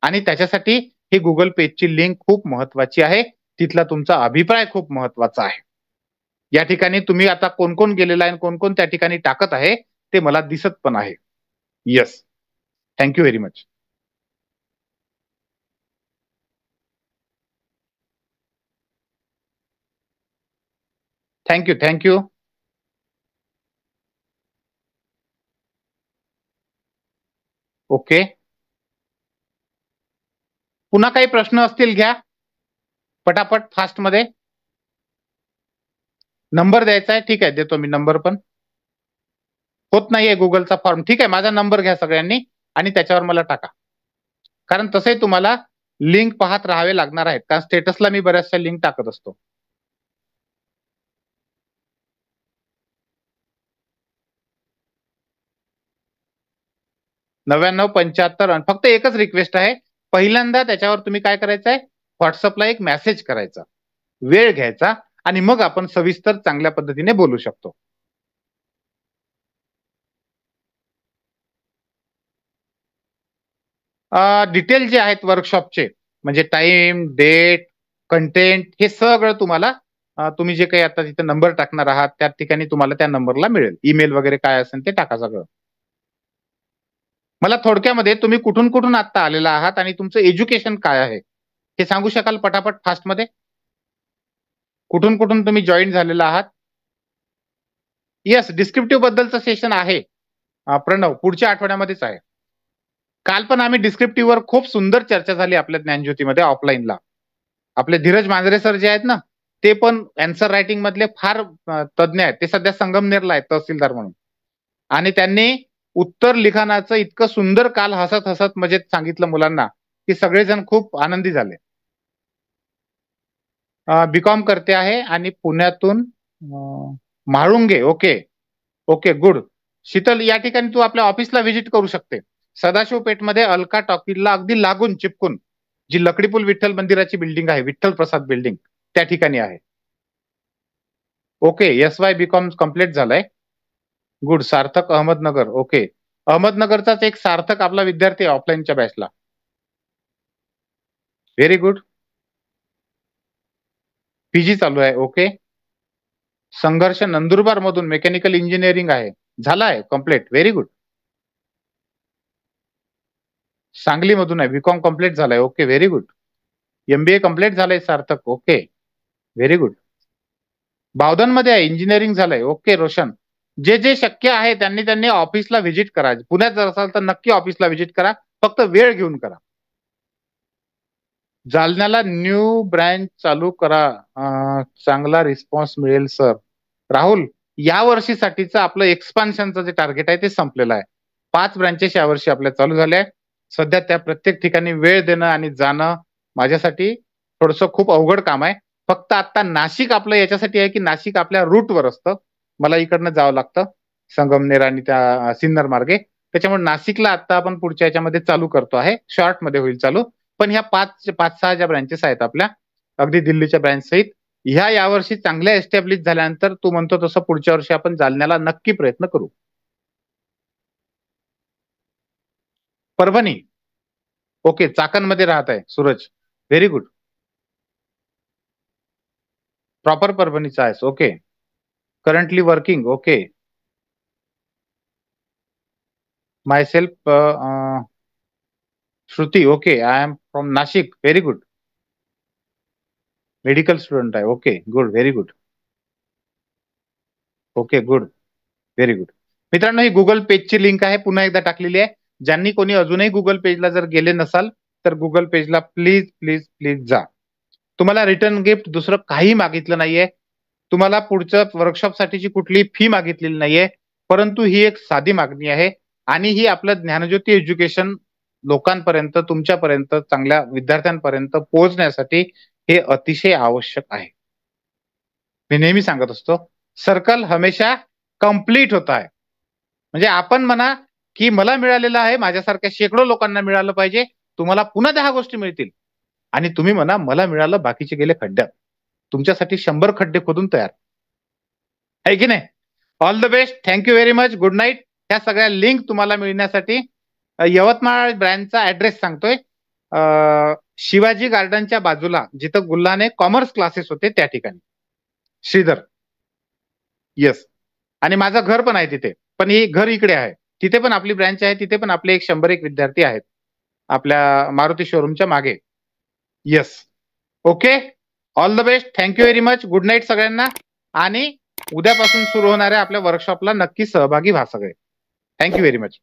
आणि त्याच्यासाठी ही गुगल पेजची लिंक खूप महत्वाची आहे, तिथला तुमचा अभिप्राय खूप महत्वाचा आहे. या ठिकाणी तुम्ही आता कोण कोण गेलेला आहे, कोण कोण त्या ठिकाणी टाकत आहे, ते मला दिसत पण आहे. Yes, thank you very much. Thank you, thank you. Okay, पुन्हा काही प्रश्न असतील घ्या पटापट, फास्ट मध्ये. नंबर द्यायचा आहे, ठीक आहे, देतो मी नंबर, पण होत नाहीये गुगलचा फॉर्म. ठीक आहे, माझा नंबर घ्या सगळ्यांनी आणि त्याच्यावर मला टाका, कारण तसंही तुम्हाला लिंक पाहत राहावे लागणार आहेत, कारण स्टेटसला मी बऱ्याचशा लिंक टाकत असतो. नव्याण्णव 75. फक्त एकच रिक्वेस्ट आहे, पहिल्यांदा त्याच्यावर तुम्ही काय करायचं आहे, व्हॉट्सअपला एक मेसेज करायचा, वेळ घ्यायचा आणि मग आपण सविस्तर चांगल्या पद्धतीने बोलू शकतो. डिटेल जे आहेत वर्कशॉपचे, म्हणजे टाइम, डेट, कंटेंट, हे सगळं तुम्हाला तुम्ही जे काही आता तिथे नंबर टाकणार आहात त्या ठिकाणी तुम्हाला त्या नंबरला मिळेल. ईमेल वगैरे काय असेल ते टाका सगळं. मला थोडक्यामध्ये तुम्ही कुठून कुठून आता आलेला आहात आणि तुमचं एज्युकेशन काय आहे हे सांगू शकाल पटापट फास्ट मध्ये? कुठून कुठून तुम्ही जॉईन झालेला आहात? येस, डिस्क्रिप्टिव्ह बद्दलचं सेशन आहे प्रणव, पुढच्या आठवड्यामध्येच आहे. काल पण आम्ही डिस्क्रिप्टिव्ह वर खूप सुंदर चर्चा झाली आपल्या ज्ञानज्योतीमध्ये ऑफलाईनला. आपले धीरज मांजरे सर जे आहेत ना, ते पण अँसर रायटिंग मधले फार तज्ञ आहेत. ते सध्या संगमनेरला आहेत तहसीलदार म्हणून, आणि त्यांनी उत्तर लिखाणाचं इतकं सुंदर काल हसत हसत मजेत सांगितलं मुलांना की सगळेजण खूप आनंदी झाले. बीकॉम करते आहे आणि पुण्यातून Mhalunge. Okay okay, good. Sheetal, या ठिकाणी तू आपल्या ऑफिसला व्हिजिट करू शकते. सदाशिव पेठमध्ये अलका टॉकीजला अगदी लागून चिपकून जी लकडीपूल विठ्ठल मंदिराची बिल्डिंग आहे, विठ्ठल प्रसाद बिल्डिंग, त्या ठिकाणी आहे. ओके, SY बीकॉम कम्प्लीट झालाय. गुड. सार्थक अहमदनगर. ओके, अहमदनगरचाच एक सार्थक आपला विद्यार्थी आहे ऑफलाईनच्या बॅचला. Very good. PG चालू आहे. ओके. संघर्ष नंदुरबार मधून मेकॅनिकल इंजिनिअरिंग आहे, झाला आहे कम्प्लीट. Very good. सांगली मधून आहे, बीकॉम कम्प्लीट झालाय. Okay, very good. MBA complete झालंय Sarthak. Okay, very good. Bavdhan मध्ये आहे, इंजिनिअरिंग झालंय. ओके रोशन. जे जे शक्य आहे त्यांनी ऑफिसला व्हिजिट करा. पुण्यात जर असाल तर नक्की ऑफिसला व्हिजिट करा. फक्त वेळ घेऊन करा. जालन्याला न्यू ब्रँच चालू करा, चांगला रिस्पॉन्स मिळेल सर. राहुल, या वर्षीसाठीचं आपलं एक्सपान्शनचं जे टार्गेट आहे ते संपलेलं आहे. 5 ब्रँचेस यावर्षी आपल्या चालू झाल्या. सध्या त्या प्रत्येक ठिकाणी वेळ देणं आणि जाणं माझ्यासाठी थोडंसं खूप अवघड काम आहे. फक्त आता नाशिक आपलं याच्यासाठी आहे की नाशिक आपल्या रूटवर असतं. मला इकडनं जावं लागतं संगमनेर आणि त्या सिन्नर मार्गे. त्याच्यामुळे नाशिकला आता आपण पुढच्या याच्यामध्ये चालू करतो आहे. शॉर्ट मध्ये होईल चालू. पण ह्या 5-6 ज्या ब्रँचेस आहेत आपल्या, अगदी दिल्लीच्या ब्रँच सहित, ह्या यावर्षी चांगल्या एस्टॅब्लिश झाल्यानंतर तू म्हणतो तसं पुढच्या वर्षी आपण जालन्याला नक्की प्रयत्न करू. परभणी, ओके, चाकणमध्ये राहत आहे सूरज, व्हेरी गुड. प्रॉपर परभणीचा आहेस, okay. Currently working, okay. Myself Shruti, okay. I am from Nashik, very good. Medical student आहे, okay, good, very good. Okay, good, very good. मित्रांनो, ही गुगल पेजची लिंक आहे, पुन्हा एकदा टाकलेली आहे. ज्यांनी कोणी अजूनही गुगल पेजला जर गेले नसाल तर गुगल पेजला प्लीज प्लीज प्लीज जा. तुम्हाला रिटर्न गिफ्ट दुसरं काही मागितलं नाहीये. तुम्हाला पुढच्या वर्कशॉपसाठीची कुठली फी मागितलेली नाहीये, परंतु ही एक साधी मागणी आहे आणि ही आपलं ज्ञानज्योती एज्युकेशन लोकांपर्यंत, तुमच्यापर्यंत, चांगल्या विद्यार्थ्यांपर्यंत पोहोचण्यासाठी हे अतिशय आवश्यक आहे. मी नेहमी सांगत असतो, सर्कल हमेशा कंप्लीट होत आहे. म्हणजे आपण म्हणा की मला मिळालेलं आहे, माझ्यासारख्या शेकडो लोकांना मिळालं पाहिजे, तुम्हाला पुन्हा 10 गोष्टी मिळतील. आणि तुम्ही म्हणा मला मिळालं, बाकीचे गेले खड्ड्यात. तुमच्यासाठी 100 खड्डे खोदून तयार आहे की नाही. All the best, thank you very much, good night. ह्या सगळ्या लिंक तुम्हाला मिळण्यासाठी यवतमाळ ब्रँचचा ऍड्रेस सांगतोय. शिवाजी गार्डनच्या बाजूला जिथं गुल्हाने कॉमर्स क्लासेस होते त्या ठिकाणी, श्रीधर, येस. आणि माझं घर पण आहे तिथे, पण हे घर इकडे आहे. तिथे पण आपली ब्रँच आहे, तिथे पण आपले 100 विद्यार्थी आहेत आपल्या मारुती शोरूमच्या मागे. Yes, okay. All the best, thank you very much, good night सगळ्यांना. आणि उद्यापासून सुरू होणाऱ्या आपल्या वर्कशॉपला नक्की सहभागी व्हा सगळे. Thank you very much.